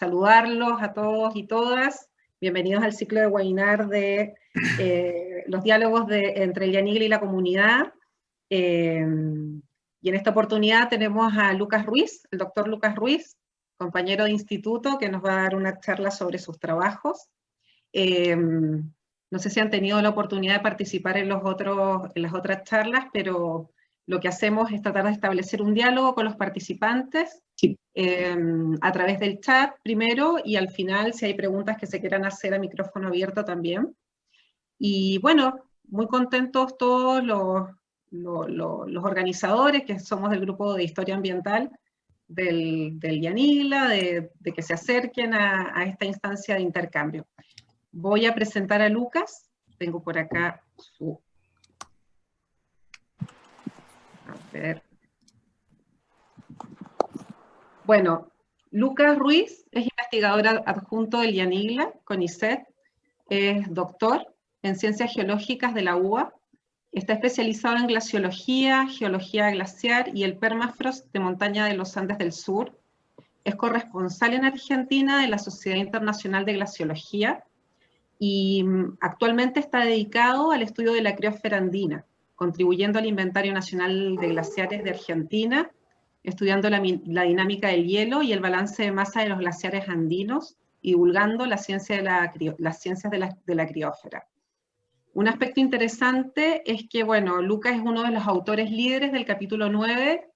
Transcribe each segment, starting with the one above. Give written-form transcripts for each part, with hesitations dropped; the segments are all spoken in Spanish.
saludarlos a todos y todas. Bienvenidos al ciclo de webinar de los diálogos entre el Yanigla y la comunidad. Y en esta oportunidad tenemos a Lucas Ruiz, el doctor Lucas Ruiz, compañero de instituto, que nos va a dar una charla sobre sus trabajos. No sé si han tenido la oportunidad de participar en las otras charlas, pero lo que hacemos es tratar de establecer un diálogo con los participantes a través del chat primero, y al final, si hay preguntas que se quieran hacer a micrófono abierto también. Y bueno, muy contentos todos los organizadores, que somos del grupo de Historia Ambiental del Yanigla, de que se acerquen a esta instancia de intercambio. Voy a presentar a Lucas. Tengo por acá su... A ver. Bueno, Lucas Ruiz es investigador adjunto del Yanigla, CONICET, es doctor en Ciencias Geológicas de la UBA, está especializado en glaciología, geología glaciar y el permafrost de montaña de los Andes del Sur, es corresponsal en Argentina de la Sociedad Internacional de Glaciología, y actualmente está dedicado al estudio de la criósfera andina, contribuyendo al Inventario Nacional de Glaciares de Argentina, estudiando la dinámica del hielo y el balance de masa de los glaciares andinos, y divulgando las ciencias de la criósfera. Un aspecto interesante es que, bueno, Lucas es uno de los autores líderes del capítulo 9,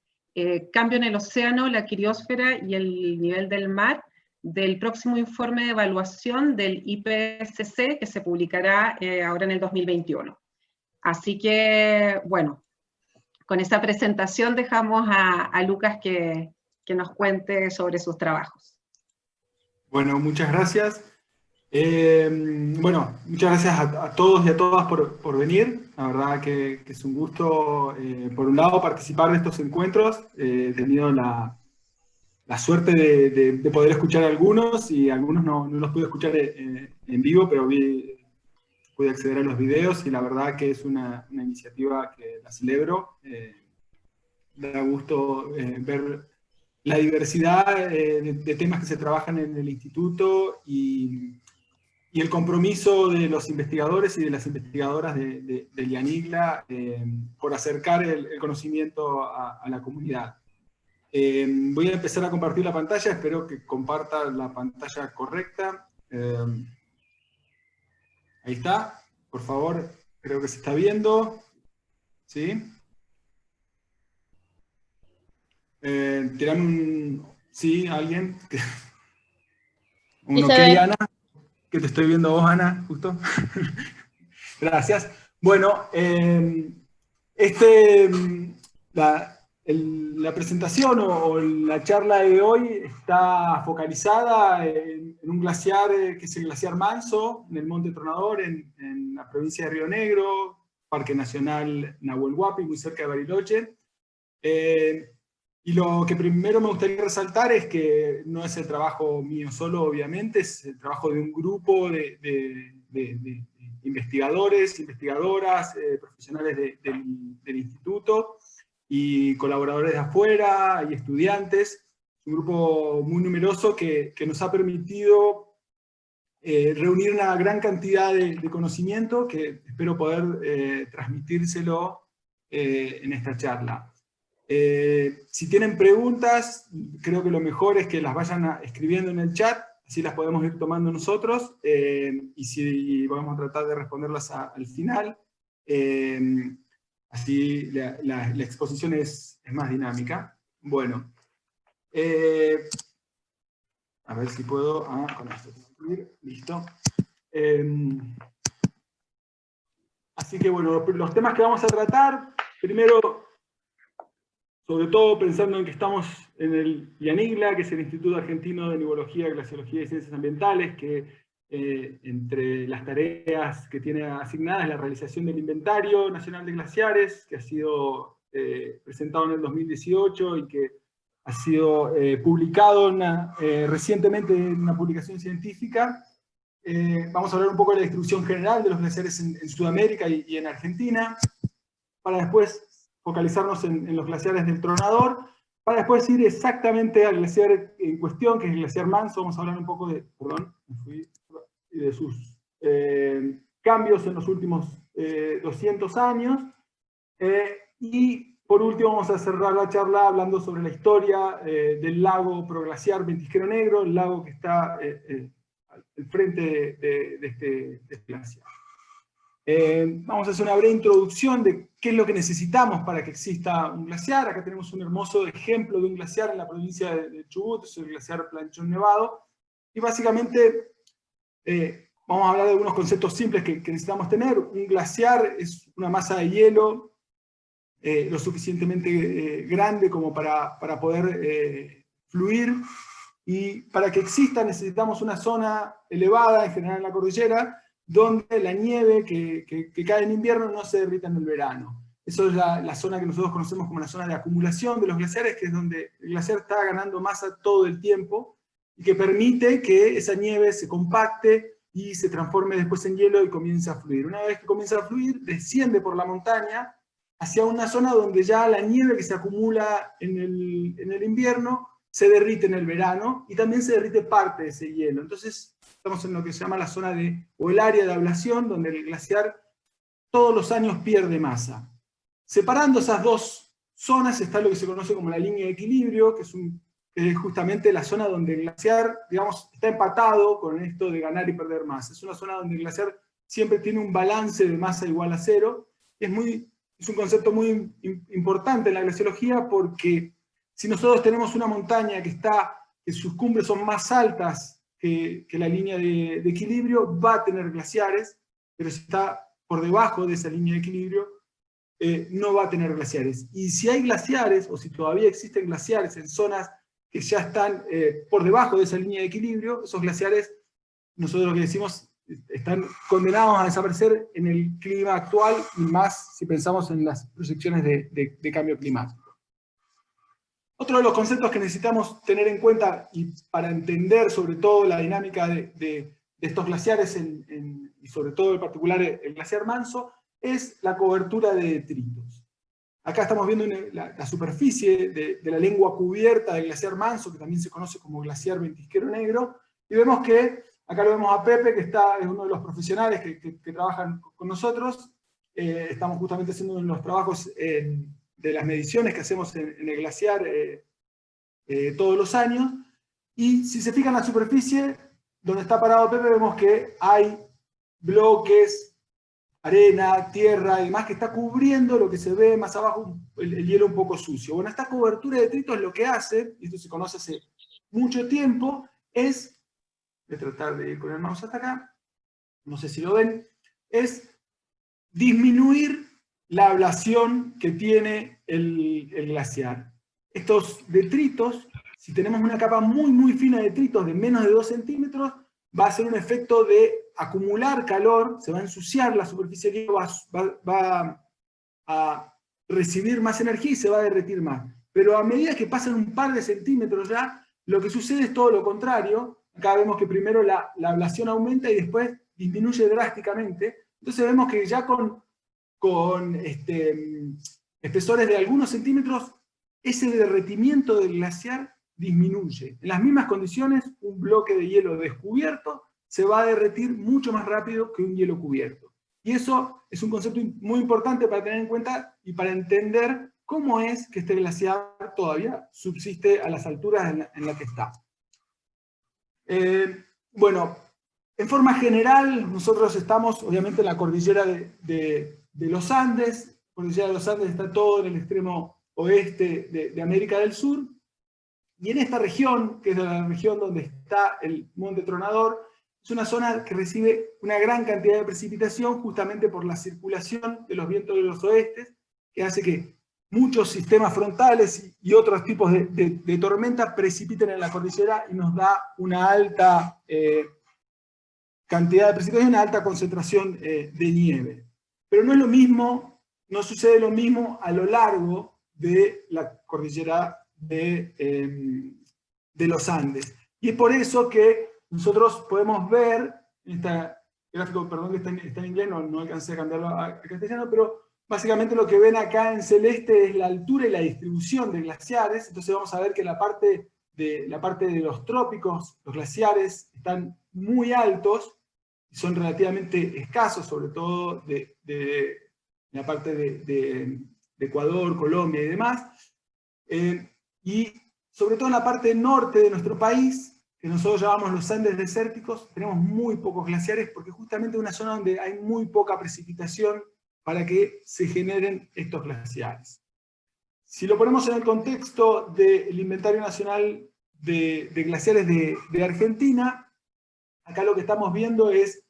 Cambio en el océano, la criósfera y el nivel del mar, del próximo informe de evaluación del IPCC, que se publicará ahora en el 2021. Así que, bueno, con esa presentación dejamos a Lucas que nos cuente sobre sus trabajos. Bueno, muchas gracias. Bueno, muchas gracias a todos y a todas por venir. La verdad que es un gusto, por un lado, participar de estos encuentros. He tenido la suerte de poder escuchar a algunos, y algunos no los pude escuchar en vivo, pero pude acceder a los videos, y la verdad que es una iniciativa que la celebro. Da gusto ver la diversidad de temas que se trabajan en el instituto, y el compromiso de los investigadores y de las investigadoras del Yanigla por acercar el conocimiento a la comunidad. Voy a empezar a compartir la pantalla, espero que comparta la pantalla correcta. Ahí está, por favor, creo que se está viendo. ¿Sí? Tiran un... ¿Sí? ¿Alguien? Un ok, Ana. Que te estoy viendo vos, Ana, justo. Gracias. Bueno, la presentación o la charla de hoy está focalizada en un glaciar que es el glaciar Manso, en el Monte Tronador, en la provincia de Río Negro, Parque Nacional Nahuel Huapi, muy cerca de Bariloche. Y lo que primero me gustaría resaltar es que no es el trabajo mío solo, obviamente, es el trabajo de un grupo de investigadores, investigadoras, profesionales del instituto, y colaboradores de afuera, y estudiantes. Un grupo muy numeroso que nos ha permitido reunir una gran cantidad de conocimiento que espero poder transmitírselo en esta charla. Si tienen preguntas, creo que lo mejor es que las vayan escribiendo en el chat, así las podemos ir tomando nosotros, y vamos a tratar de responderlas al final. Así la exposición es más dinámica. Bueno, a ver si puedo... con esto tengo que ir. Listo. Así que bueno, los temas que vamos a tratar, primero, sobre todo pensando en que estamos en el Yanigla, que es el Instituto Argentino de Nivología, Glaciología y Ciencias Ambientales, que entre las tareas que tiene asignadas la realización del Inventario Nacional de Glaciares, que ha sido presentado en el 2018 y que ha sido publicado recientemente en una publicación científica. Vamos a hablar un poco de la distribución general de los glaciares en Sudamérica y en Argentina, para después focalizarnos en los glaciares del Tronador, para después ir exactamente al glaciar en cuestión, que es el glaciar Manso. Vamos a hablar un poco de, de sus cambios en los últimos 200 años. Y por último vamos a cerrar la charla hablando sobre la historia del lago proglaciar Ventisquero Negro, el lago que está al frente de este glaciar. Vamos a hacer una breve introducción de qué es lo que necesitamos para que exista un glaciar. Acá tenemos un hermoso ejemplo de un glaciar en la provincia de Chubut, es el glaciar Planchón Nevado. Y básicamente vamos a hablar de algunos conceptos simples que necesitamos tener. Un glaciar es una masa de hielo lo suficientemente grande como para poder fluir. Y para que exista necesitamos una zona elevada, en general en la cordillera, donde la nieve que cae en invierno no se derrita en el verano. Eso es la zona que nosotros conocemos como la zona de acumulación de los glaciares, que es donde el glaciar está ganando masa todo el tiempo, y que permite que esa nieve se compacte y se transforme después en hielo y comience a fluir. Una vez que comienza a fluir, desciende por la montaña hacia una zona donde ya la nieve que se acumula en el invierno se derrite en el verano, y también se derrite parte de ese hielo. Entonces estamos en lo que se llama la zona o el área de ablación, donde el glaciar todos los años pierde masa. Separando esas dos zonas está lo que se conoce como la línea de equilibrio, que es justamente la zona donde el glaciar, digamos, está empatado con esto de ganar y perder masa. Es una zona donde el glaciar siempre tiene un balance de masa igual a cero. Es un concepto muy importante en la glaciología, porque si nosotros tenemos una montaña que sus cumbres son más altas que la línea de equilibrio, va a tener glaciares, pero si está por debajo de esa línea de equilibrio, no va a tener glaciares. Y si hay glaciares, o si todavía existen glaciares en zonas que ya están por debajo de esa línea de equilibrio, esos glaciares, nosotros lo que decimos, están condenados a desaparecer en el clima actual, y más si pensamos en las proyecciones de cambio climático. Otro de los conceptos que necesitamos tener en cuenta, y para entender sobre todo la dinámica de estos glaciares, y sobre todo en particular el glaciar Manso, es la cobertura de detritos. Acá estamos viendo la superficie de la lengua cubierta del glaciar Manso, que también se conoce como glaciar Ventisquero Negro, y vemos que, acá lo vemos a Pepe, que es uno de los profesionales que trabajan con nosotros. Estamos justamente haciendo los trabajos de las mediciones que hacemos en el glaciar todos los años, y si se fijan en la superficie donde está parado Pepe, vemos que hay bloques, arena, tierra y demás, que está cubriendo lo que se ve más abajo, el hielo un poco sucio. Bueno, esta cobertura de detritos lo que hace, y esto se conoce hace mucho tiempo, voy a tratar de ir con el mouse hasta acá, no sé si lo ven, es disminuir la ablación que tiene el glaciar. Estos detritos, si tenemos una capa muy fina de detritos de menos de 2 centímetros, va a ser un efecto de acumular calor, se va a ensuciar la superficie del hielo, va a recibir más energía y se va a derretir más. Pero a medida que pasan un par de centímetros ya, lo que sucede es todo lo contrario. Acá vemos que primero la ablación aumenta y después disminuye drásticamente. Entonces vemos que ya con espesores de algunos centímetros, ese derretimiento del glaciar disminuye. En las mismas condiciones, un bloque de hielo descubierto se va a derretir mucho más rápido que un hielo cubierto. Y eso es un concepto muy importante para tener en cuenta y para entender cómo es que este glaciar todavía subsiste a las alturas en las que está. Bueno, en forma general, nosotros estamos obviamente en la cordillera de los Andes. La cordillera de los Andes está todo en el extremo oeste de América del Sur. Y en esta región, que es la región donde está el Monte Tronador, es una zona que recibe una gran cantidad de precipitación justamente por la circulación de los vientos de los oestes, que hace que muchos sistemas frontales y otros tipos de tormenta precipiten en la cordillera y nos da una alta cantidad de precipitación y una alta concentración de nieve. Pero no es lo mismo, no sucede lo mismo a lo largo de la cordillera de los Andes. Y es por eso que nosotros podemos ver, en este gráfico, perdón que está en inglés, no alcancé a cambiarlo a castellano, pero Básicamente lo que ven acá en celeste es la altura y la distribución de glaciares. Entonces vamos a ver que la parte de los trópicos, los glaciares están muy altos y son relativamente escasos, sobre todo de la parte de Ecuador, Colombia y demás. Y sobre todo en la parte norte de nuestro país, que nosotros llamamos los Andes desérticos, tenemos muy pocos glaciares porque justamente es una zona donde hay muy poca precipitación para que se generen estos glaciares. Si lo ponemos en el contexto del Inventario Nacional de Glaciares de Argentina, acá lo que estamos viendo es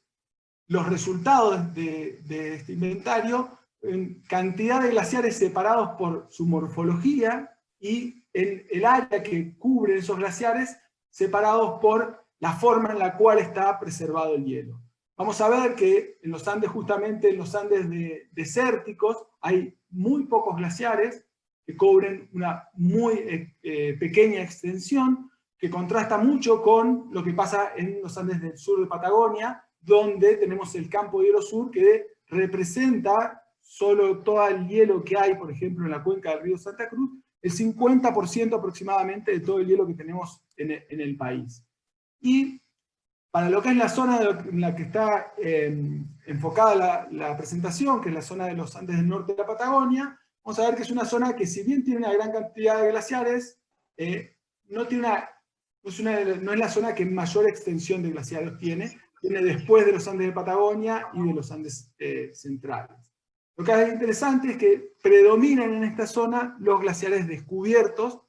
los resultados de este inventario en cantidad de glaciares separados por su morfología y en el área que cubre esos glaciares separados por la forma en la cual está preservado el hielo. Vamos a ver que en los Andes, justamente en los Andes desérticos, hay muy pocos glaciares que cubren una muy pequeña extensión, que contrasta mucho con lo que pasa en los Andes del sur de Patagonia, donde tenemos el campo de hielo sur que representa solo todo el hielo que hay, por ejemplo, en la cuenca del río Santa Cruz, el 50% aproximadamente de todo el hielo que tenemos en el país. Y para lo que es la zona en la que está enfocada la presentación, que es la zona de los Andes del norte de la Patagonia, vamos a ver que es una zona que, si bien tiene una gran cantidad de glaciares, no es la zona que mayor extensión de glaciares tiene después de los Andes de Patagonia y de los Andes centrales. Lo que es interesante es que predominan en esta zona los glaciares descubiertos.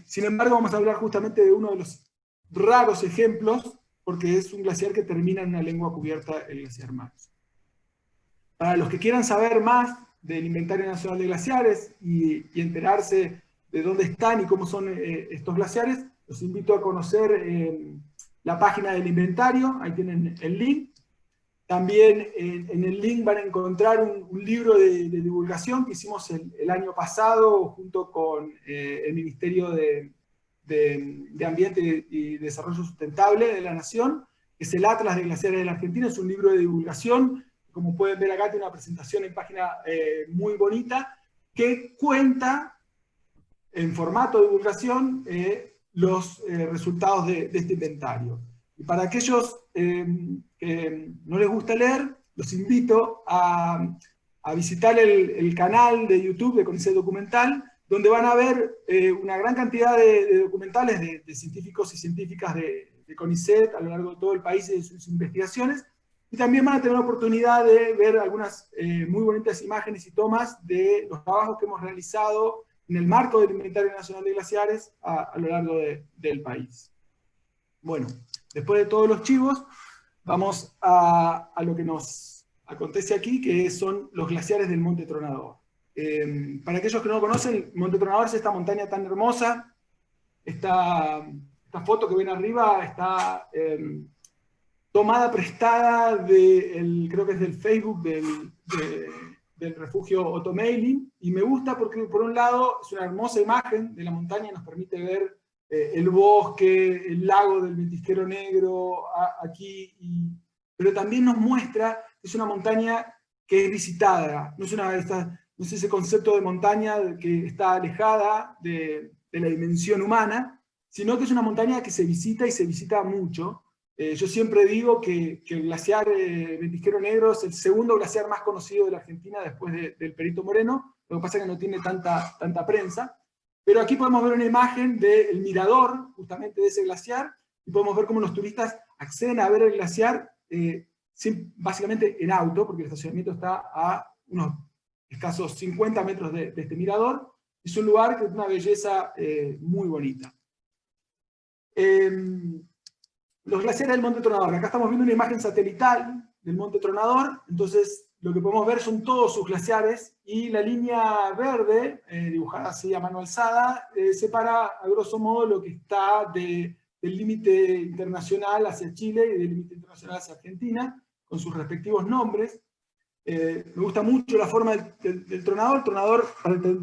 Sin embargo, vamos a hablar justamente de uno de los raros ejemplos, porque es un glaciar que termina en una lengua cubierta, el glaciar Manso. Para los que quieran saber más del Inventario Nacional de Glaciares y enterarse de dónde están y cómo son estos glaciares, los invito a conocer la página del inventario, ahí tienen el link. También en el link van a encontrar un libro de divulgación que hicimos el año pasado junto con el Ministerio de Ambiente y Desarrollo Sustentable de la Nación, que es el Atlas de Glaciares de la Argentina. Es un libro de divulgación, como pueden ver acá tiene una presentación en página muy bonita, que cuenta en formato de divulgación los resultados de este inventario. Y para aquellos que no les gusta leer, los invito a visitar el canal de YouTube de CONICET Documental, donde van a ver una gran cantidad de documentales de científicos y científicas de CONICET a lo largo de todo el país y de sus investigaciones, y también van a tener la oportunidad de ver algunas muy bonitas imágenes y tomas de los trabajos que hemos realizado en el marco del Inventario Nacional de Glaciares a lo largo del país. Bueno, después de todos los chivos, vamos a lo que nos acontece aquí, que son los glaciares del Monte Tronador. Para aquellos que no lo conocen, el Monte Tronador es esta montaña tan hermosa. Esta foto que ven arriba está tomada prestada creo que es del Facebook del refugio Otomeilin, y me gusta porque por un lado es una hermosa imagen de la montaña, nos permite ver el bosque, el lago del Ventisquero Negro aquí, pero también nos muestra que es una montaña que es visitada, no es ese concepto de montaña que está alejada de la dimensión humana, sino que es una montaña que se visita y se visita mucho. Yo siempre digo que el glaciar Ventisquero Negro es el segundo glaciar más conocido de la Argentina después del Perito Moreno, lo que pasa es que no tiene tanta prensa. Pero aquí podemos ver una imagen del mirador, justamente de ese glaciar, y podemos ver cómo los turistas acceden a ver el glaciar básicamente en auto, porque el estacionamiento está a unos escasos 50 metros de este mirador. Es un lugar que tiene una belleza muy bonita. Los glaciares del Monte Tronador. Acá estamos viendo una imagen satelital del Monte Tronador, entonces lo que podemos ver son todos sus glaciares, y la línea verde, dibujada así a mano alzada, separa a grosso modo lo que está del límite internacional hacia Chile y del límite internacional hacia Argentina, con sus respectivos nombres. Me gusta mucho la forma del tronador. El tronador,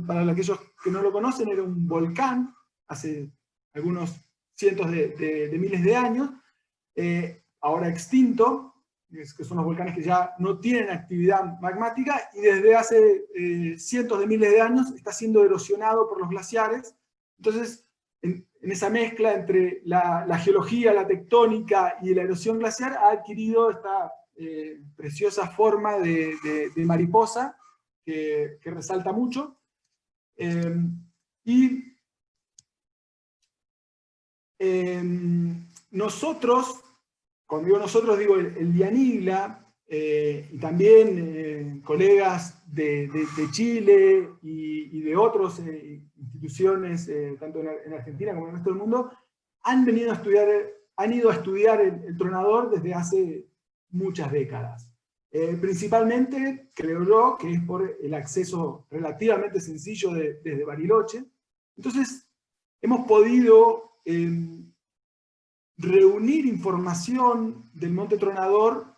para aquellos que no lo conocen, era un volcán hace algunos cientos de miles de años, ahora extinto, que son los volcanes que ya no tienen actividad magmática, y desde hace cientos de miles de años está siendo erosionado por los glaciares. Entonces, en esa mezcla entre la geología, la tectónica y la erosión glaciar, ha adquirido esta preciosa forma de mariposa que resalta mucho. Nosotros, cuando digo nosotros, digo el Dianigla, y también colegas de Chile y de otras instituciones, tanto en Argentina como en el resto del mundo, han ido a estudiar el tronador desde hace muchas décadas. Principalmente, creo yo, que es por el acceso relativamente sencillo desde Bariloche. Entonces, hemos podido reunir información del Monte Tronador,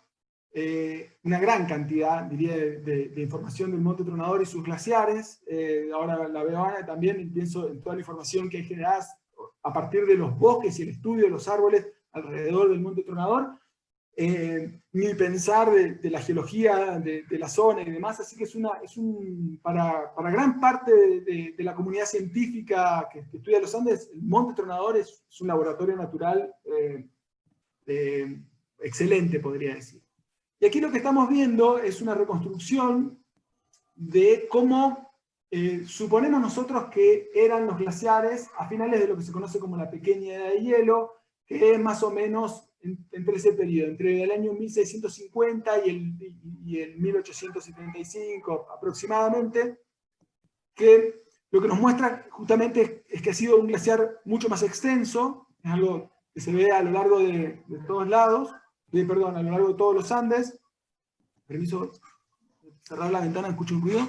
una gran cantidad, diría, de información del Monte Tronador y sus glaciares. Ahora la veo ahora también, y pienso en toda la información que hay generada a partir de los bosques y el estudio de los árboles alrededor del Monte Tronador, ni pensar de la geología de la zona y demás. Así que para gran parte de la comunidad científica que estudia los Andes, el Monte Tronador es un laboratorio natural excelente, podría decir. Y aquí lo que estamos viendo es una reconstrucción de cómo suponemos nosotros que eran los glaciares a finales de lo que se conoce como la pequeña edad de hielo, que es más o menos entre ese periodo, entre el año 1650 y el 1875 aproximadamente, que lo que nos muestra justamente es que ha sido un glaciar mucho más extenso, es algo que se ve a lo largo de todos lados, perdón, a lo largo de todos los Andes. Permiso, cerrar la ventana, escucho un ruido.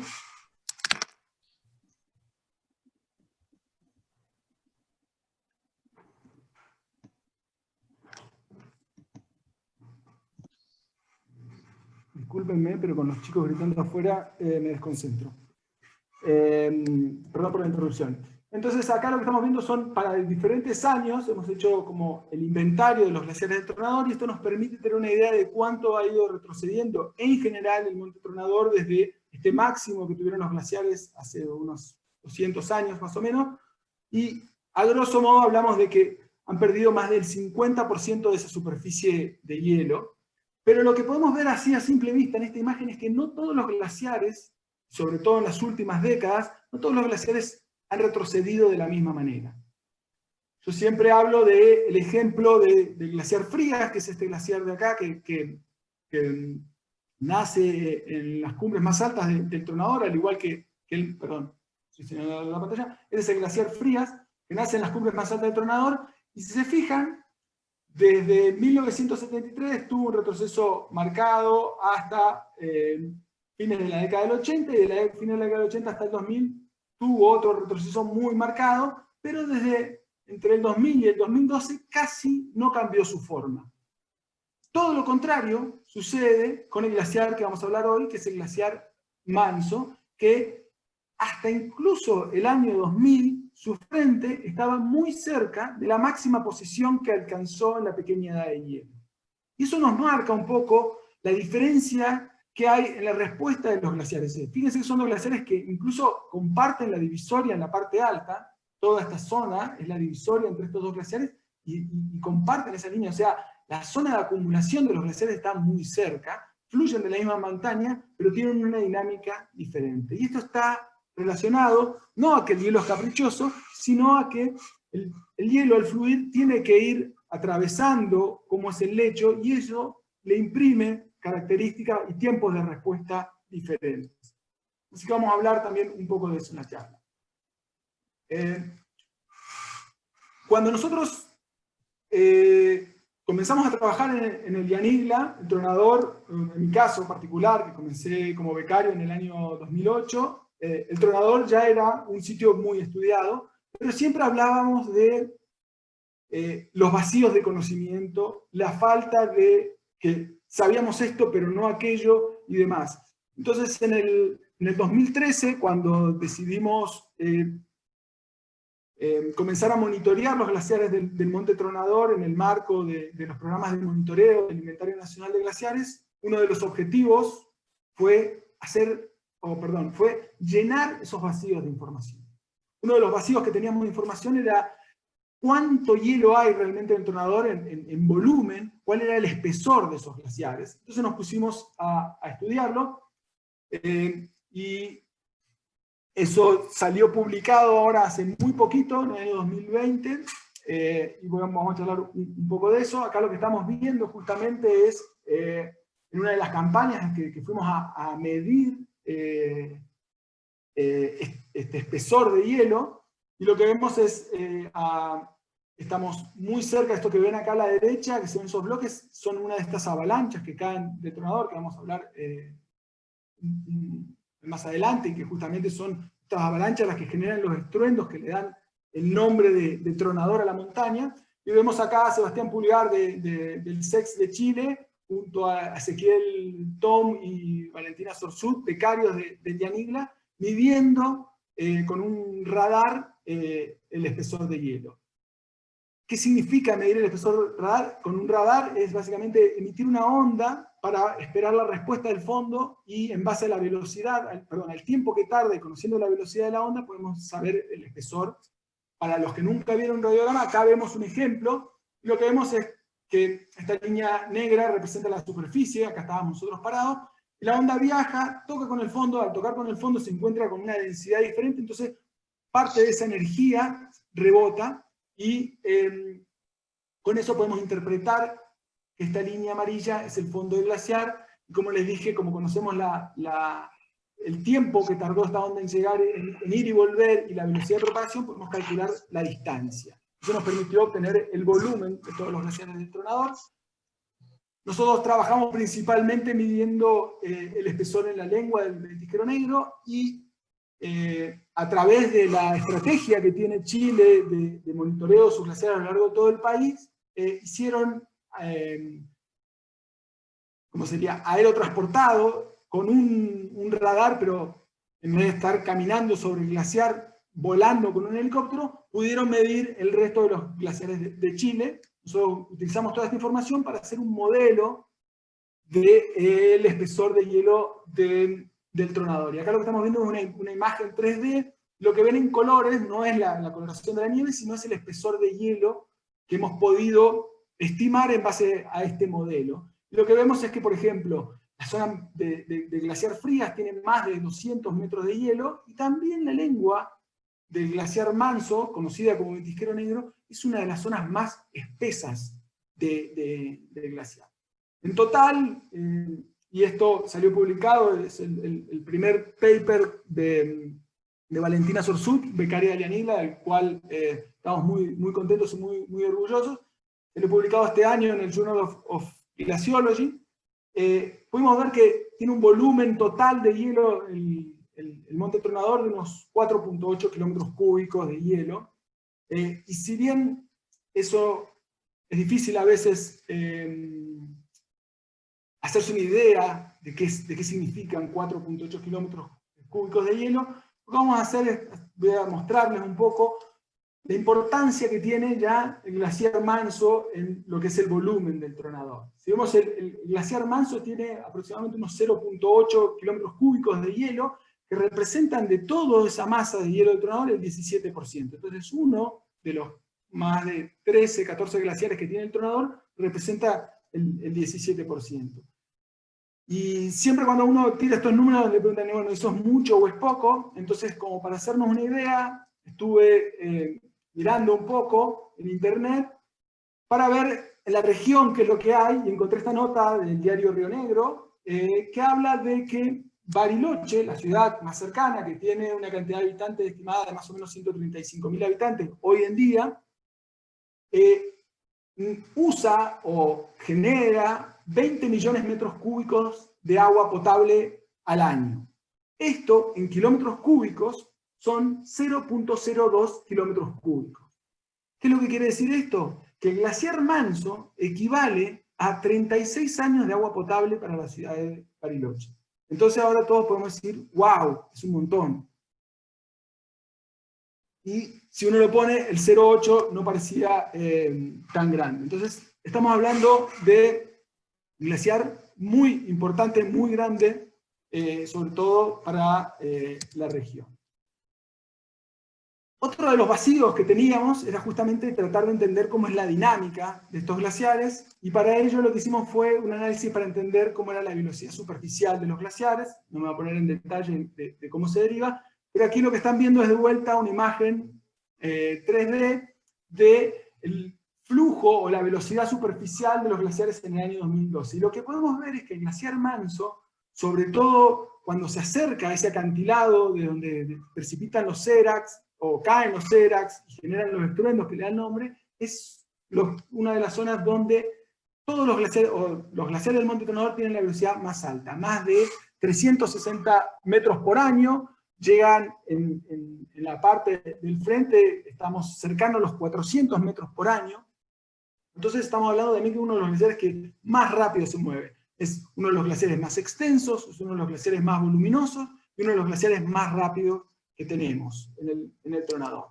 Discúlpenme, pero con los chicos gritando afuera me desconcentro. Perdón por la interrupción. Entonces acá lo que estamos viendo son para diferentes años, hemos hecho como el inventario de los glaciares del Tronador, y esto nos permite tener una idea de cuánto ha ido retrocediendo en general el Monte Tronador desde este máximo que tuvieron los glaciares hace unos 200 años más o menos, y a grosso modo hablamos de que han perdido más del 50% de esa superficie de hielo. Pero lo que podemos ver así a simple vista en esta imagen es que no todos los glaciares, sobre todo en las últimas décadas, no todos los glaciares han retrocedido de la misma manera. Yo siempre hablo del ejemplo del glaciar Frías, que es este glaciar de acá, que nace en las cumbres más altas del Tronador, al igual que el, perdón, estoy señalando la pantalla, es el glaciar Frías, que nace en las cumbres más altas del Tronador, y si se fijan, desde 1973 tuvo un retroceso marcado hasta fines de la década del 80, y de fines de la década del 80 hasta el 2000 tuvo otro retroceso muy marcado, pero entre el 2000 y el 2012 casi no cambió su forma. Todo lo contrario sucede con el glaciar que vamos a hablar hoy, que es el glaciar Manso, que hasta incluso el año 2000 su frente estaba muy cerca de la máxima posición que alcanzó en la pequeña edad de hielo. Y eso nos marca un poco la diferencia que hay en la respuesta de los glaciares. Fíjense que son dos glaciares que incluso comparten la divisoria en la parte alta. Toda esta zona es la divisoria entre estos dos glaciares y comparten esa línea. O sea, la zona de acumulación de los glaciares está muy cerca, fluyen de la misma montaña, pero tienen una dinámica diferente. Y esto está relacionado no a que el hielo es caprichoso, sino a que el hielo al fluir tiene que ir atravesando cómo es el lecho, y eso le imprime características y tiempos de respuesta diferentes. Así que vamos a hablar también un poco de eso en la charla. Cuando nosotros comenzamos a trabajar en el Dianigla, el Tronador, en mi caso particular, que comencé como becario en el año 2008, el Tronador ya era un sitio muy estudiado, pero siempre hablábamos de los vacíos de conocimiento, la falta de que sabíamos esto pero no aquello y demás. Entonces en el 2013, cuando decidimos comenzar a monitorear los glaciares del Monte Tronador en el marco de los programas de monitoreo del Inventario Nacional de Glaciares. Uno de los objetivos fue fue llenar esos vacíos de información. Uno de los vacíos que teníamos de información era cuánto hielo hay realmente en el Tronador en volumen, cuál era el espesor de esos glaciares. Entonces nos pusimos a estudiarlo, y eso salió publicado ahora hace muy poquito, en el año 2020, y vamos a hablar un poco de eso. Acá lo que estamos viendo justamente es, en una de las campañas que fuimos a medir este espesor de hielo, y lo que vemos es, estamos muy cerca de esto que ven acá a la derecha, que son esos bloques, son una de estas avalanchas que caen del Tronador, que vamos a hablar más adelante, y que justamente son estas avalanchas las que generan los estruendos que le dan el nombre de Tronador a la montaña. Y vemos acá a Sebastián Pulgar del SEX de Chile, junto a Ezequiel Tom y Valentina Sorsud, becarios del Llanigla, midiendo con un radar el espesor de hielo. ¿Qué significa medir el espesor radar? Con un radar es básicamente emitir una onda para esperar la respuesta del fondo, y en base a la velocidad, al tiempo que tarde, conociendo la velocidad de la onda, podemos saber el espesor. Para los que nunca vieron un radiograma, acá vemos un ejemplo, y lo que vemos es que esta línea negra representa la superficie, acá estábamos nosotros parados, y la onda viaja, toca con el fondo, al tocar con el fondo se encuentra con una densidad diferente, entonces parte de esa energía rebota, y con eso podemos interpretar que esta línea amarilla es el fondo del glaciar, y como les dije, como conocemos el tiempo que tardó esta onda en llegar, en ir y volver, y la velocidad de propagación, podemos calcular la distancia. Eso nos permitió obtener el volumen de todos los glaciares del Tronador. Nosotros trabajamos principalmente midiendo el espesor en la lengua del ventisquero negro, y a través de la estrategia que tiene Chile de monitoreo de sus glaciares a lo largo de todo el país, hicieron, ¿cómo sería?, aerotransportado con un radar, pero en vez de estar caminando sobre el glaciar, volando con un helicóptero, pudieron medir el resto de los glaciares de Chile. Nosotros utilizamos toda esta información para hacer un modelo del espesor de hielo del Tronador. Y acá lo que estamos viendo es una imagen 3D. Lo que ven en colores no es la coloración de la nieve, sino es el espesor de hielo que hemos podido estimar en base a este modelo. Y lo que vemos es que, por ejemplo, la zona de glaciar Frías tiene más de 200 metros de hielo, y también la lengua del glaciar Manso, conocida como Ventisquero Negro, es una de las zonas más espesas del glaciar. En total, y esto salió publicado, es el primer paper de Valentina Sorsud, becaria de Llanigla, del cual estamos muy contentos y muy orgullosos. Se lo he publicado este año en el Journal of Glaciology. Pudimos ver que tiene un volumen total de hielo, el Monte Tronador, de unos 4.8 kilómetros cúbicos de hielo. Y si bien eso es difícil a veces hacerse una idea de qué significan 4.8 kilómetros cúbicos de hielo, lo que vamos a hacer es, voy a mostrarles un poco la importancia que tiene ya el glaciar Manso en lo que es el volumen del Tronador. Si vemos, el glaciar Manso tiene aproximadamente unos 0.8 kilómetros cúbicos de hielo, que representan de toda esa masa de hielo del Tronador el 17%. Entonces uno de los más de 13, 14 glaciares que tiene el Tronador representa el 17%. Y siempre cuando uno tira estos números le preguntan, bueno, ¿eso es mucho o es poco? Entonces, como para hacernos una idea, estuve mirando un poco en internet para ver en la región qué es lo que hay, y encontré esta nota del diario Río Negro, que habla de que Bariloche, la ciudad más cercana, que tiene una cantidad de habitantes estimada de más o menos 135.000 habitantes hoy en día, usa o genera 20 millones de metros cúbicos de agua potable al año. Esto, en kilómetros cúbicos, son 0.02 kilómetros cúbicos. ¿Qué es lo que quiere decir esto? Que el glaciar Manso equivale a 36 años de agua potable para la ciudad de Bariloche. Entonces ahora todos podemos decir, wow, es un montón. y si uno lo pone, el 0,8 no parecía tan grande. Entonces, estamos hablando de un glaciar muy importante, muy grande, sobre todo para la región. Otro de los vacíos que teníamos era justamente tratar de entender cómo es la dinámica de estos glaciares, y para ello lo que hicimos fue un análisis para entender cómo era la velocidad superficial de los glaciares. No me voy a poner en detalle de cómo se deriva, pero aquí lo que están viendo es de vuelta una imagen 3D del flujo o la velocidad superficial de los glaciares en el año 2012. Y lo que podemos ver es que el glaciar Manso, sobre todo cuando se acerca a ese acantilado de donde precipitan los seracs, o caen los seracs y generan los estruendos que le dan nombre, es una de las zonas donde todos los glaciares, o los glaciares del Monte Tronador tienen la velocidad más alta, más de 360 metros por año, llegan en la parte del frente, estamos cercanos a los 400 metros por año. Entonces estamos hablando de uno de los glaciares que más rápido se mueve. Es uno de los glaciares más extensos, es uno de los glaciares más voluminosos, y uno de los glaciares más rápidos que tenemos en el Tronador.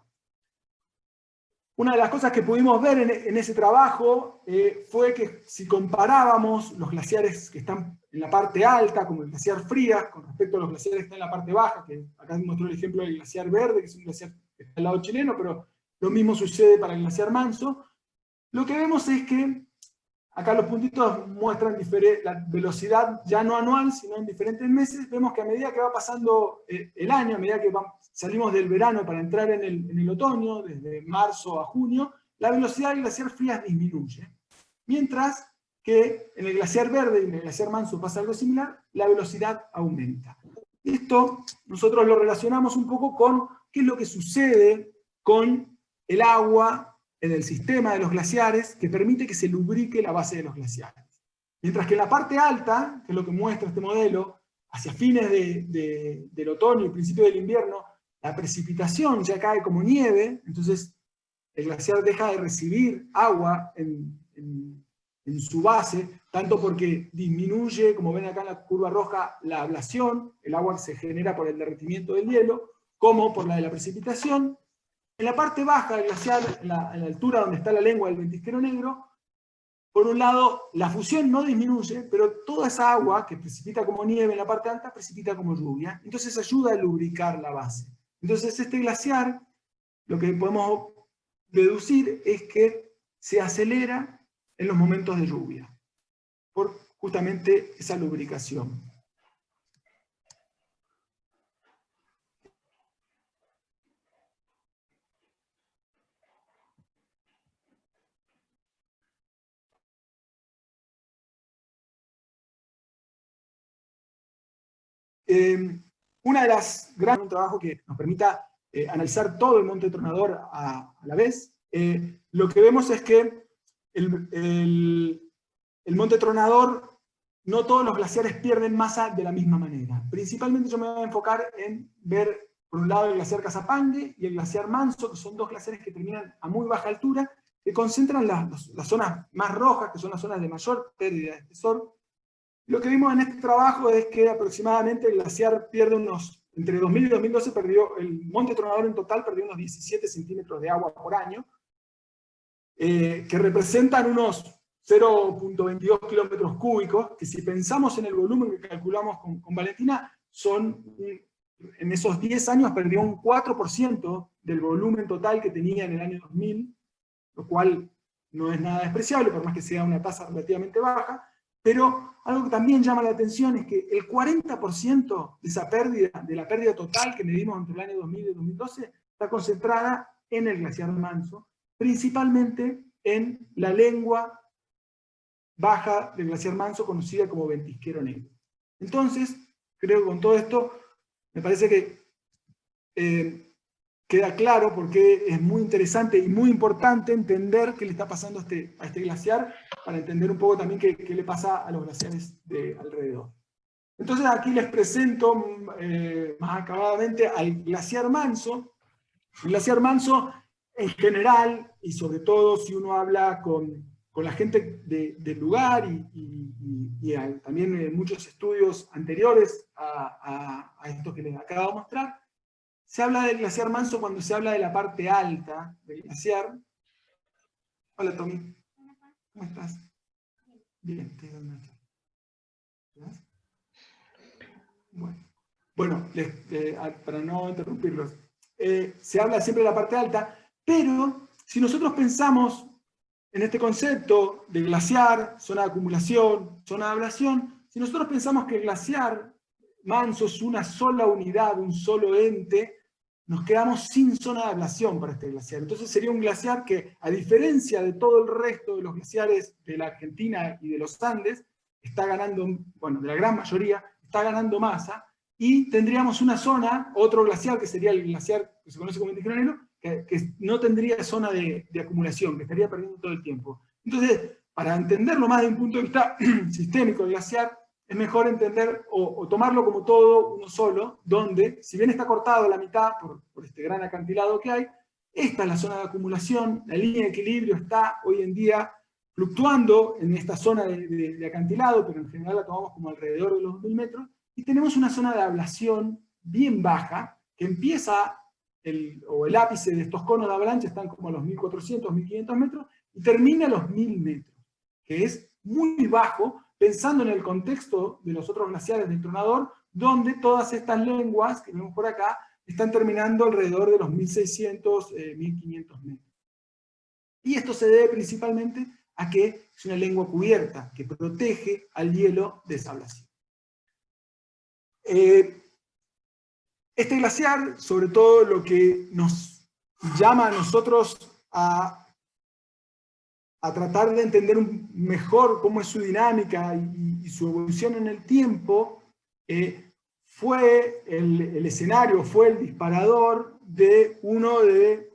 Una de las cosas que pudimos ver en ese trabajo fue que si comparábamos los glaciares que están en la parte alta, como el glaciar Frías, con respecto a los glaciares que están en la parte baja, que acá mostró el ejemplo del glaciar Verde, que es un glaciar que está al lado chileno, pero lo mismo sucede para el glaciar Manso, lo que vemos es que acá los puntitos muestran la velocidad ya no anual, sino en diferentes meses. Vemos que a medida que va pasando el año, a medida que salimos del verano para entrar en el otoño, desde marzo a junio, la velocidad del glaciar Frías disminuye. Mientras que en el glaciar Verde y en el glaciar Manso pasa algo similar, la velocidad aumenta. Esto nosotros lo relacionamos un poco con qué es lo que sucede con el agua en el sistema de los glaciares, que permite que se lubrique la base de los glaciares. Mientras que en la parte alta, que es lo que muestra este modelo, hacia fines del otoño y principio del invierno, la precipitación ya cae como nieve, entonces el glaciar deja de recibir agua en su base, tanto porque disminuye, como ven acá en la curva roja, la ablación, el agua que se genera por el derretimiento del hielo, como por la de la precipitación. En la parte baja del glaciar, en la altura donde está la lengua del ventisquero negro, por un lado, la fusión no disminuye, pero toda esa agua que precipita como nieve en la parte alta, precipita como lluvia. Entonces ayuda a lubricar la base. Entonces este glaciar, lo que podemos deducir es que se acelera en los momentos de lluvia, por justamente esa lubricación. Una de las grandes, un trabajo que nos permita analizar todo el Monte Tronador a la vez, lo que vemos es que el Monte Tronador, no todos los glaciares pierden masa de la misma manera. Principalmente yo me voy a enfocar en ver, por un lado, el glaciar Casapangue y el glaciar Manso, que son dos glaciares que terminan a muy baja altura, que concentran las zonas más rojas, que son las zonas de mayor pérdida de espesor. Lo que vimos en este trabajo es que aproximadamente el glaciar pierde entre 2000 y 2012 el Monte Tronador en total perdió unos 17 centímetros de agua por año, que representan unos 0,22 kilómetros cúbicos, que si pensamos en el volumen que calculamos con Valentina, en esos 10 años perdió un 4% del volumen total que tenía en el año 2000, lo cual no es nada despreciable, por más que sea una tasa relativamente baja. Pero algo que también llama la atención es que el 40% de esa pérdida, de la pérdida total que medimos entre el año 2000 y 2012, está concentrada en el glaciar Manso, principalmente en la lengua baja del glaciar Manso, conocida como ventisquero negro. Entonces, creo que con todo esto, me parece que queda claro porque es muy interesante y muy importante entender qué le está pasando a este glaciar, para entender un poco también qué le pasa a los glaciares de alrededor. Entonces aquí les presento más acabadamente al glaciar Manso. El glaciar Manso, en general, y sobre todo si uno habla con la gente del lugar y también en muchos estudios anteriores a estos que les acabo de mostrar, se habla del glaciar Manso cuando se habla de la parte alta del glaciar. Hola, Tommy. ¿Cómo estás? Bien, te doy una charla. Bueno, para no interrumpirlos, se habla siempre de la parte alta, pero si nosotros pensamos en este concepto de glaciar, zona de acumulación, zona de ablación, si nosotros pensamos que el glaciar Manso es una sola unidad, un solo ente, nos quedamos sin zona de ablación para este glaciar. Entonces sería un glaciar que, a diferencia de todo el resto de los glaciares de la Argentina y de los Andes, está ganando, bueno, de la gran mayoría, está ganando masa, y tendríamos una zona, otro glaciar, que sería el glaciar que se conoce como el Tijero Negro, que no tendría zona de acumulación, que estaría perdiendo todo el tiempo. Entonces, para entenderlo más desde un punto de vista sistémico del glaciar, es mejor entender o tomarlo como todo uno solo, donde, si bien está cortado a la mitad por este gran acantilado que hay, esta es la zona de acumulación, la línea de equilibrio está hoy en día fluctuando en esta zona de acantilado, pero en general la tomamos como alrededor de los 2000 metros, y tenemos una zona de ablación bien baja, que empieza, el ápice de estos conos de avalancha están como a los 1400, 1500 metros, y termina a los 1000 metros, que es muy bajo, pensando en el contexto de los otros glaciares del Tronador, donde todas estas lenguas que vemos por acá están terminando alrededor de los 1600, 1500 metros. Y esto se debe principalmente a que es una lengua cubierta, que protege al hielo de esa ablación. Este glaciar, sobre todo lo que nos llama a nosotros a tratar de entender mejor cómo es su dinámica y su evolución en el tiempo, fue el escenario, fue el disparador de uno de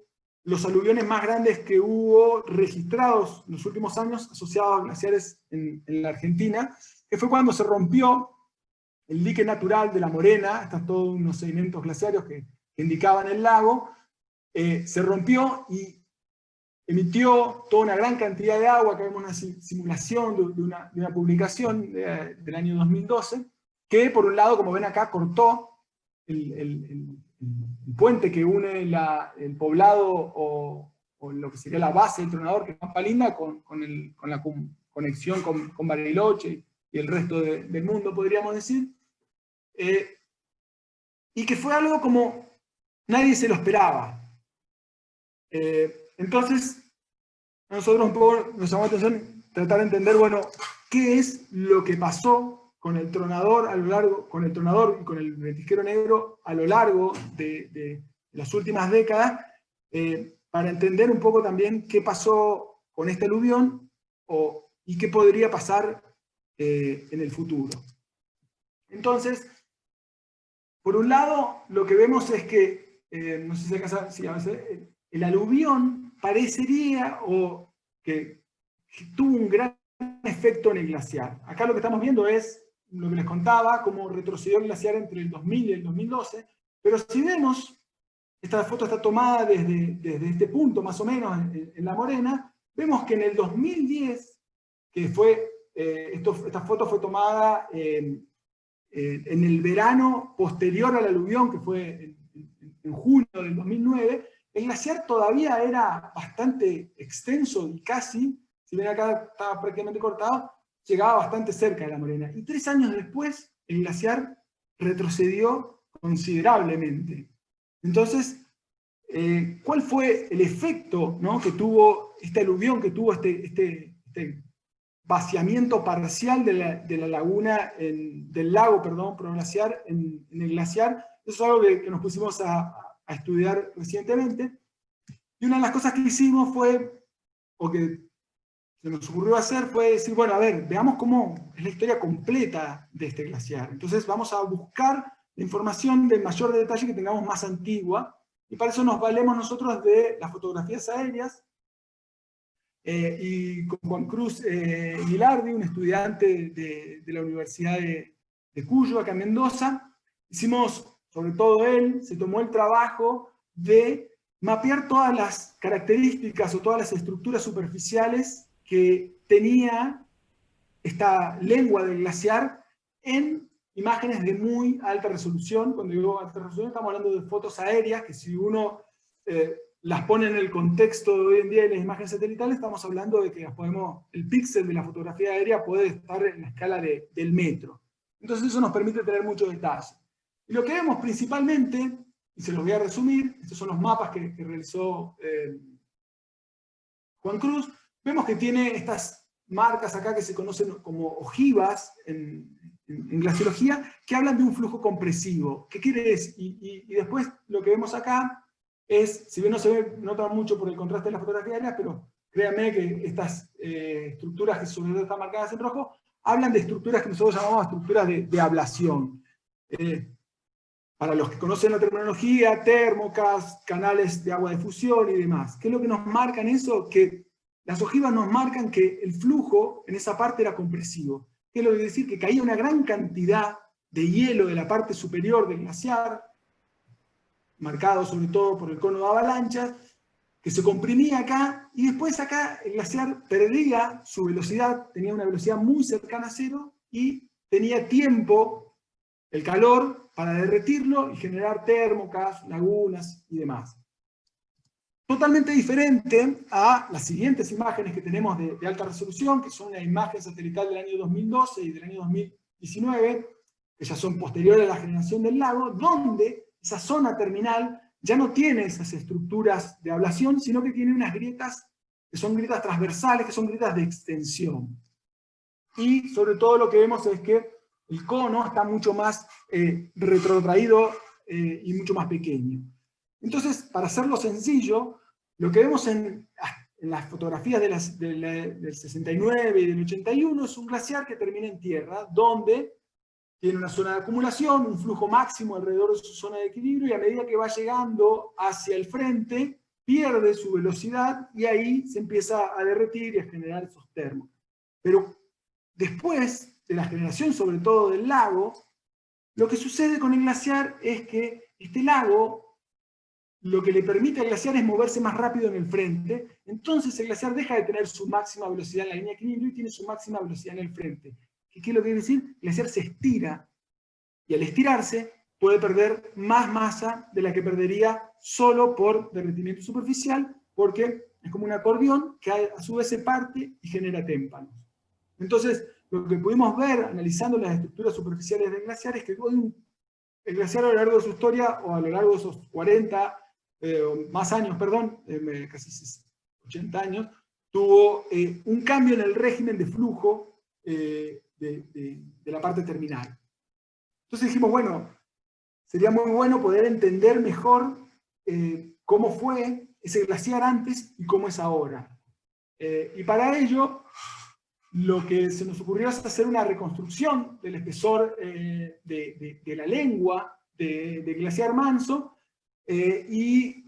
los aluviones más grandes que hubo registrados en los últimos años asociados a glaciares en la Argentina, que fue cuando se rompió el dique natural de la Morena, están todos unos sedimentos glaciarios que indicaban el lago, se rompió y emitió toda una gran cantidad de agua. Acá vemos una simulación de una publicación del año 2012, que por un lado, como ven acá, cortó el puente que une el poblado o lo que sería la base del Tronador, que es Pampa Linda, con la conexión con Bariloche y el resto del mundo, podríamos decir, y que fue algo como nadie se lo esperaba. Entonces, a nosotros un poco nos llamó la atención tratar de entender, bueno, qué es lo que pasó con el Tronador a lo largo, con el Tronador y con el Ventisquero Negro a lo largo de las últimas décadas, para entender un poco también qué pasó con este aluvión y qué podría pasar en el futuro. Entonces, por un lado, lo que vemos es que, no sé si alcanza, sí, a veces, el aluvión parecería que tuvo un gran efecto en el glaciar. Acá lo que estamos viendo es lo que les contaba, cómo retrocedió el glaciar entre el 2000 y el 2012, pero si vemos, esta foto está tomada desde este punto más o menos en La Morena, vemos que en el 2010, que fue, esta foto fue tomada en el verano posterior al aluvión, que fue en junio del 2009, el glaciar todavía era bastante extenso y casi, si ven acá estaba prácticamente cortado, llegaba bastante cerca de La Morena. Y 3 años después, el glaciar retrocedió considerablemente. Entonces, ¿cuál fue el efecto, ¿no?, que tuvo este aluvión, que tuvo este vaciamiento parcial de la laguna, del lago, perdón, proglaciar en el glaciar? Eso es algo que nos pusimos a estudiar recientemente. Y una de las cosas que hicimos fue, o que se nos ocurrió hacer, fue decir, bueno, a ver, veamos cómo es la historia completa de este glaciar. Entonces vamos a buscar la información del mayor detalle que tengamos más antigua, y para eso nos valemos nosotros de las fotografías aéreas, y con Juan Cruz Gilardi, un estudiante de la Universidad de Cuyo, acá en Mendoza, hicimos, sobre todo él, se tomó el trabajo de mapear todas las características o todas las estructuras superficiales que tenía esta lengua del glaciar en imágenes de muy alta resolución. Cuando digo alta resolución estamos hablando de fotos aéreas, que si uno las pone en el contexto de hoy en día de las imágenes satelitales, estamos hablando de que el píxel de la fotografía aérea puede estar en la escala del metro. Entonces eso nos permite tener mucho detalle. Y lo que vemos principalmente, y se los voy a resumir, estos son los mapas que realizó Juan Cruz, vemos que tiene estas marcas acá que se conocen como ojivas en glaciología, que hablan de un flujo compresivo. ¿Qué quiere decir? Y después lo que vemos acá es, si bien no se nota mucho por el contraste de las fotografías aéreas, pero créanme que estas estructuras que sobre todo están marcadas en rojo, hablan de estructuras que nosotros llamamos estructuras de ablación. Para los que conocen la terminología, térmocas, canales de agua de fusión y demás. ¿Qué es lo que nos marcan eso? Que las ojivas nos marcan que el flujo en esa parte era compresivo. ¿Qué es lo que quiere decir? Que caía una gran cantidad de hielo de la parte superior del glaciar, marcado sobre todo por el cono de avalanchas, que se comprimía acá, y después acá el glaciar perdía su velocidad, tenía una velocidad muy cercana a cero, y tenía tiempo, el calor, para derretirlo y generar térmocas, lagunas y demás. Totalmente diferente a las siguientes imágenes que tenemos de alta resolución, que son la imagen satelital del año 2012 y del año 2019, que ya son posteriores a la generación del lago, donde esa zona terminal ya no tiene esas estructuras de ablación, sino que tiene unas grietas que son grietas transversales, que son grietas de extensión. Y sobre todo lo que vemos es que el cono está mucho más retrotraído y mucho más pequeño. Entonces, para hacerlo sencillo, lo que vemos en las fotografías del 69 y del 81 es un glaciar que termina en tierra, donde tiene una zona de acumulación, un flujo máximo alrededor de su zona de equilibrio, y a medida que va llegando hacia el frente, pierde su velocidad, y ahí se empieza a derretir y a generar esos termos. Pero después de la generación, sobre todo del lago, lo que sucede con el glaciar es que este lago, lo que le permite al glaciar es moverse más rápido en el frente, entonces el glaciar deja de tener su máxima velocidad en la línea de equilibrio y tiene su máxima velocidad en el frente. ¿Qué es lo que quiere decir? El glaciar se estira, y al estirarse puede perder más masa de la que perdería solo por derretimiento superficial, porque es como un acordeón que a su vez se parte y genera témpanos. Entonces, lo que pudimos ver analizando las estructuras superficiales del glaciar es que el glaciar a lo largo de su historia, o a lo largo de esos 40 más años, perdón, casi 80 años, tuvo un cambio en el régimen de flujo de la parte terminal. Entonces dijimos, bueno, sería muy bueno poder entender mejor cómo fue ese glaciar antes y cómo es ahora. Y para ello, lo que se nos ocurrió es hacer una reconstrucción del espesor de la lengua de glaciar Manso, y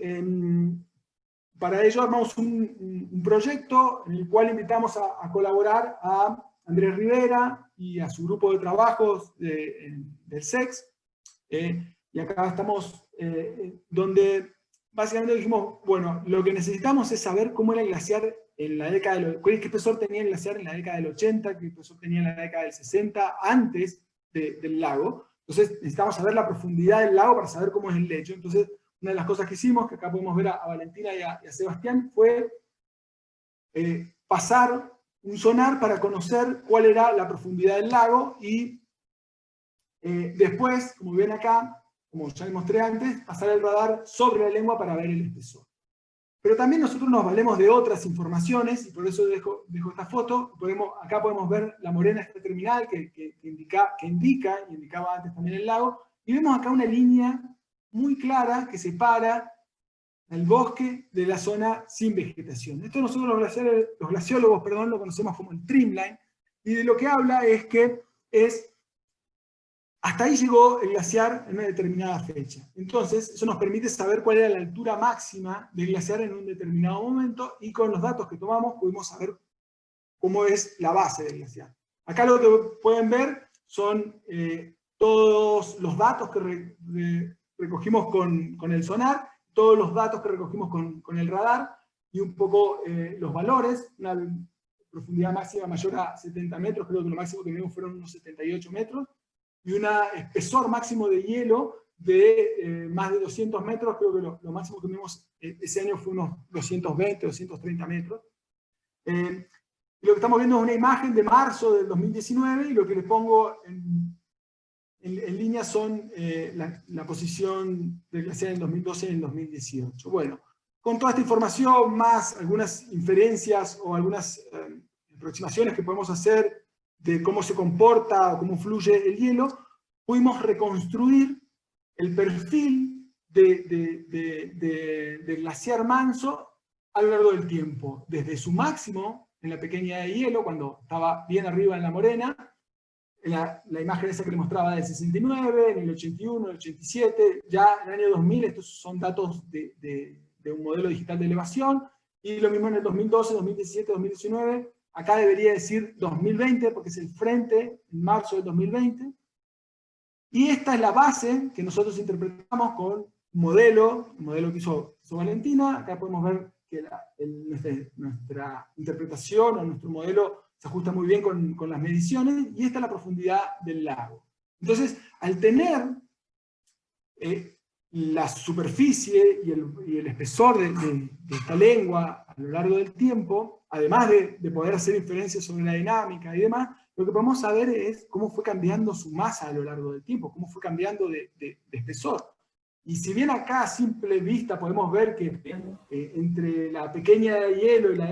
para ello armamos un proyecto en el cual invitamos a colaborar a Andrés Rivera y a su grupo de trabajos del SEX, y acá estamos donde básicamente dijimos, bueno, lo que necesitamos es saber cómo era el glaciar en la década qué espesor tenía el glaciar en la década del 80, qué espesor tenía en la década del 60, antes del lago. Entonces necesitamos saber la profundidad del lago para saber cómo es el lecho. Entonces una de las cosas que hicimos, que acá podemos ver a Valentina y a Sebastián, fue pasar un sonar para conocer cuál era la profundidad del lago, y después, como ven acá, como ya les mostré antes, pasar el radar sobre la lengua para ver el espesor. Pero también nosotros nos valemos de otras informaciones, y por eso dejo esta foto. Acá podemos ver la morena esta terminal que indica, y indicaba antes también el lago, y vemos acá una línea muy clara que separa el bosque de la zona sin vegetación. Esto nosotros los glaciólogos lo conocemos como el trimline, y de lo que habla es que hasta ahí llegó el glaciar en una determinada fecha. Entonces, eso nos permite saber cuál era la altura máxima del glaciar en un determinado momento, y con los datos que tomamos pudimos saber cómo es la base del glaciar. Acá lo que pueden ver son todos los datos que recogimos con el sonar, todos los datos que recogimos con el radar, y un poco los valores, una profundidad máxima mayor a 70 metros, creo que lo máximo que vimos fueron unos 78 metros, y un espesor máximo de hielo de más de 200 metros, creo que lo máximo que vimos ese año fue unos 220, 230 metros. Lo que estamos viendo es una imagen de marzo del 2019, y lo que les pongo en línea son la posición del glaciar en el 2012 y en el 2018. Bueno, con toda esta información, más algunas inferencias o algunas aproximaciones que podemos hacer de cómo se comporta o cómo fluye el hielo, pudimos reconstruir el perfil del glaciar Manso a lo largo del tiempo, desde su máximo en la pequeña de hielo, cuando estaba bien arriba en la morena, la imagen esa que le mostraba del 69, en el 81, el 87, ya en el año 2000, estos son datos de un modelo digital de elevación, y lo mismo en el 2012, 2017, 2019, acá debería decir 2020, porque es el frente, en marzo del 2020, y esta es la base que nosotros interpretamos con un modelo que hizo Valentina. Acá podemos ver que nuestra interpretación o nuestro modelo se ajusta muy bien con las mediciones, y esta es la profundidad del lago. Entonces, al tener la superficie y el espesor de esta lengua a lo largo del tiempo, además de poder hacer inferencias sobre la dinámica y demás, lo que podemos saber es cómo fue cambiando su masa a lo largo del tiempo, cómo fue cambiando de espesor. Y si bien acá a simple vista podemos ver que entre la pequeña de hielo y la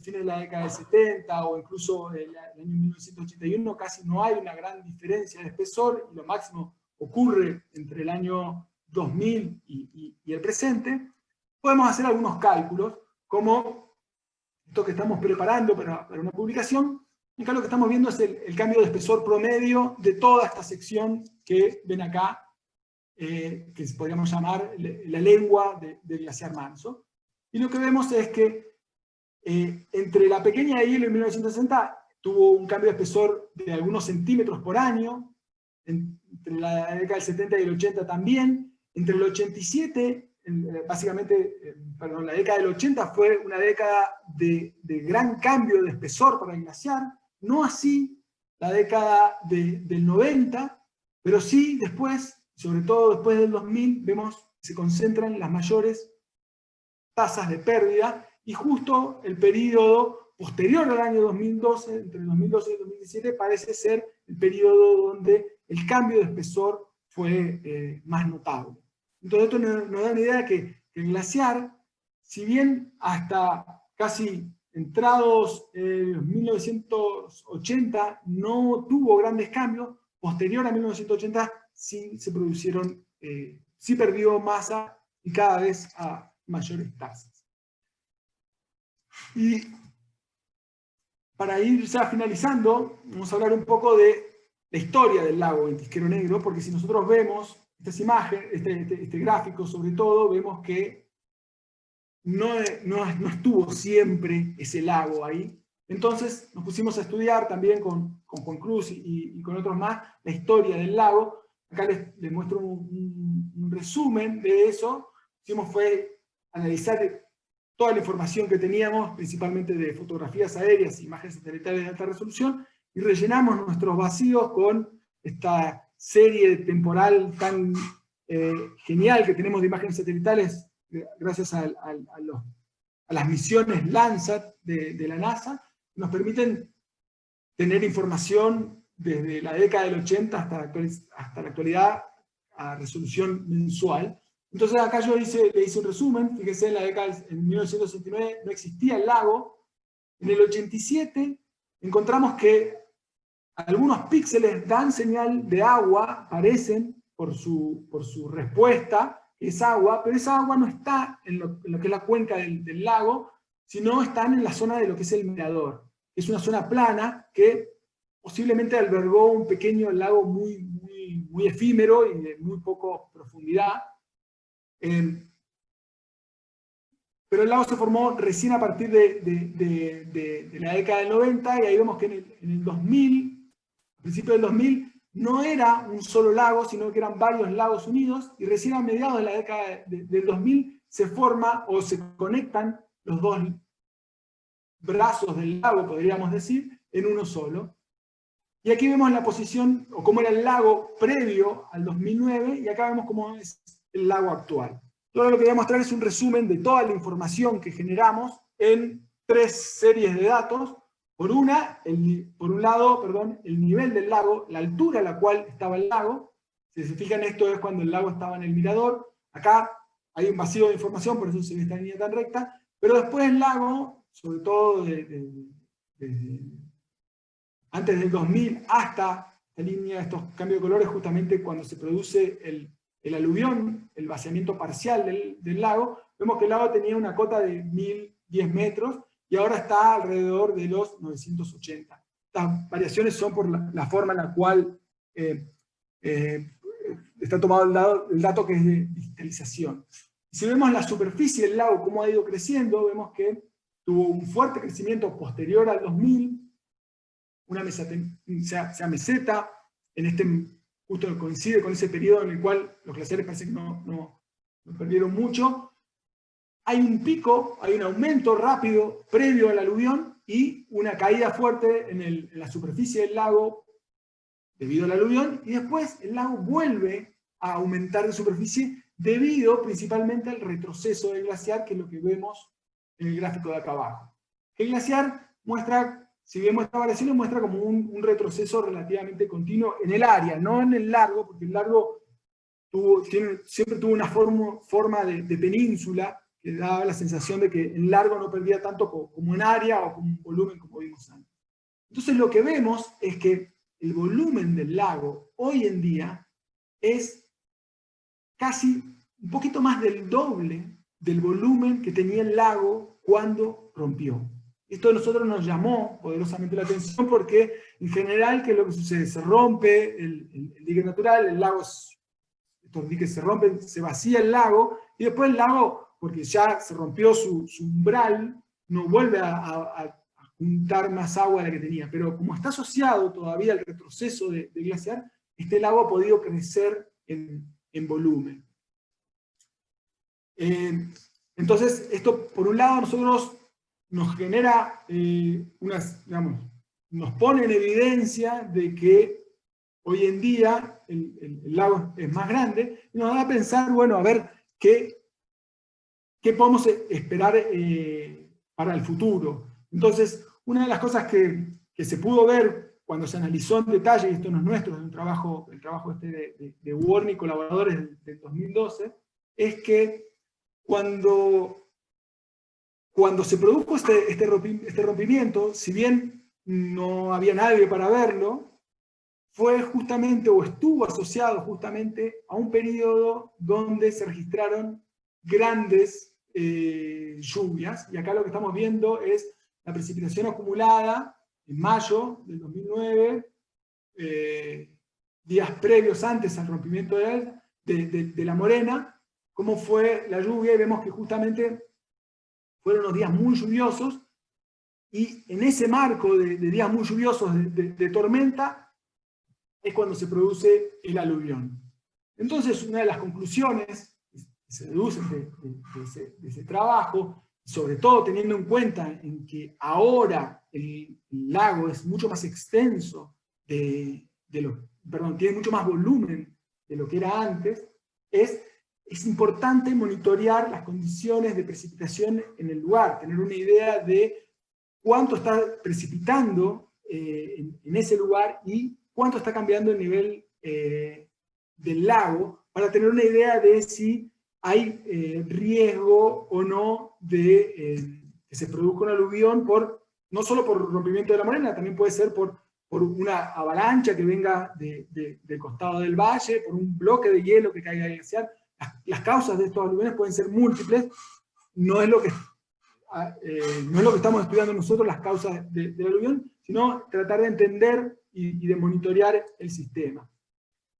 fin de la década del 70 o incluso el año 1981 casi no hay una gran diferencia de espesor, y lo máximo ocurre entre el año 2000 y el presente, podemos hacer algunos cálculos, como esto que estamos preparando para una publicación. Y acá lo que estamos viendo es el cambio de espesor promedio de toda esta sección que ven acá, que podríamos llamar la lengua del glaciar Manso. Y lo que vemos es que entre la pequeña de hielo en 1960 tuvo un cambio de espesor de algunos centímetros por año, entre la década del 70 y el 80 también, entre el 87, básicamente, perdón, la década del 80 fue una década de gran cambio de espesor para el glaciar, no así la década del 90, pero sí después, sobre todo después del 2000, vemos que se concentran las mayores tasas de pérdida, y justo el periodo posterior al año 2012, entre el 2012 y el 2017, parece ser el periodo donde el cambio de espesor fue más notable. Entonces esto nos da una idea de que el glaciar, si bien hasta casi entrados en los 1980 no tuvo grandes cambios, posterior a 1980 sí se produjeron, sí perdió masa, y cada vez a mayores tasas. Y para ir ya finalizando, vamos a hablar un poco de la historia del lago Ventisquero Negro, porque si nosotros vemos estas imágenes, este gráfico sobre todo, vemos que no estuvo siempre ese lago ahí. Entonces nos pusimos a estudiar también con Juan Cruz y con otros más la historia del lago. Acá les muestro un resumen de eso. Lo que hicimos fue analizar toda la información que teníamos, principalmente de fotografías aéreas e imágenes satelitales de alta resolución, y rellenamos nuestros vacíos con esta serie temporal tan genial que tenemos de imágenes satelitales gracias a las misiones Landsat de la NASA, que nos permiten tener información desde la década del 80 hasta la actualidad a resolución mensual. Entonces acá yo le hice un resumen. Fíjense, en 1969 no existía el lago. En el 87 encontramos que algunos píxeles dan señal de agua, aparecen por su respuesta, que es agua, pero esa agua no está en lo que es la cuenca del lago, sino están en la zona de lo que es el mirador. Es una zona plana que posiblemente albergó un pequeño lago muy efímero y de muy poca profundidad. Pero el lago se formó recién a partir de la década del 90, y ahí vemos que en el 2000, a principios del 2000, no era un solo lago, sino que eran varios lagos unidos, y recién a mediados de la década del 2000 se forma o se conectan los dos brazos del lago, podríamos decir, en uno solo. Y aquí vemos la posición, o cómo era el lago previo al 2009, y acá vemos cómo es el lago actual. Yo lo que voy a mostrar es un resumen de toda la información que generamos en 3 series de datos. Por un lado, el nivel del lago, la altura a la cual estaba el lago. Si se fijan, esto es cuando el lago estaba en el mirador. Acá hay un vacío de información, por eso se ve esta línea tan recta. Pero después el lago, sobre todo antes del 2000 hasta esta línea, estos cambios de colores, justamente cuando se produce el aluvión, el vaciamiento parcial del lago, vemos que el lago tenía una cota de 1010 metros y ahora está alrededor de los 980. Estas variaciones son por la forma en la cual está tomado el dato que es de digitalización. Si vemos la superficie del lago, cómo ha ido creciendo, vemos que tuvo un fuerte crecimiento posterior al 2000, una meseta, justo coincide con ese periodo en el cual los glaciares parece que no perdieron mucho. Hay un pico, hay un aumento rápido previo al aluvión y una caída fuerte en la superficie del lago debido al aluvión, y después el lago vuelve a aumentar de superficie debido principalmente al retroceso del glaciar, que es lo que vemos en el gráfico de acá abajo. El glaciar muestra, si bien muestra variaciones, muestra como un retroceso relativamente continuo en el área, no en el largo, porque el largo siempre tuvo una forma de península, que daba la sensación de que en largo no perdía tanto como en área o como en volumen, como vimos antes. Entonces lo que vemos es que el volumen del lago hoy en día es casi un poquito más del doble del volumen que tenía el lago cuando rompió. Esto a nosotros nos llamó poderosamente la atención porque en general, ¿qué es lo que sucede? Se rompe el dique natural, el lago, estos diques se rompen, se vacía el lago, y después el lago, porque ya se rompió su umbral, no vuelve a juntar más agua de la que tenía. Pero como está asociado todavía al retroceso del glaciar, este lago ha podido crecer en volumen. Entonces, esto por un lado a nosotros nos genera nos pone en evidencia de que hoy en día el lago es más grande, y nos da a pensar, bueno, a ver qué podemos esperar para el futuro. Entonces, una de las cosas que se pudo ver cuando se analizó en detalle, y esto no es nuestro, es el trabajo de Warren y colaboradores del 2012, es que cuando se produjo este rompimiento, si bien no había nadie para verlo, fue justamente, o estuvo asociado justamente a un periodo donde se registraron grandes lluvias, y acá lo que estamos viendo es la precipitación acumulada en mayo del 2009, días previos antes al rompimiento de la Morena, cómo fue la lluvia, y vemos que justamente fueron unos días muy lluviosos, y en ese marco de días muy lluviosos, de tormenta, es cuando se produce el aluvión. Entonces, una de las conclusiones que se deducen de ese trabajo, sobre todo teniendo en cuenta en que ahora el lago es mucho más extenso, tiene mucho más volumen de lo que era antes, es importante monitorear las condiciones de precipitación en el lugar, tener una idea de cuánto está precipitando en ese lugar y cuánto está cambiando el nivel del lago, para tener una idea de si hay riesgo o no de que se produzca un aluvión, no solo por rompimiento de la Morena, también puede ser por una avalancha que venga del costado del valle, por un bloque de hielo que caiga glaciar. Las causas de estos aluviones pueden ser múltiples, no es lo que estamos estudiando nosotros, las causas del aluvión, sino tratar de entender y de monitorear el sistema.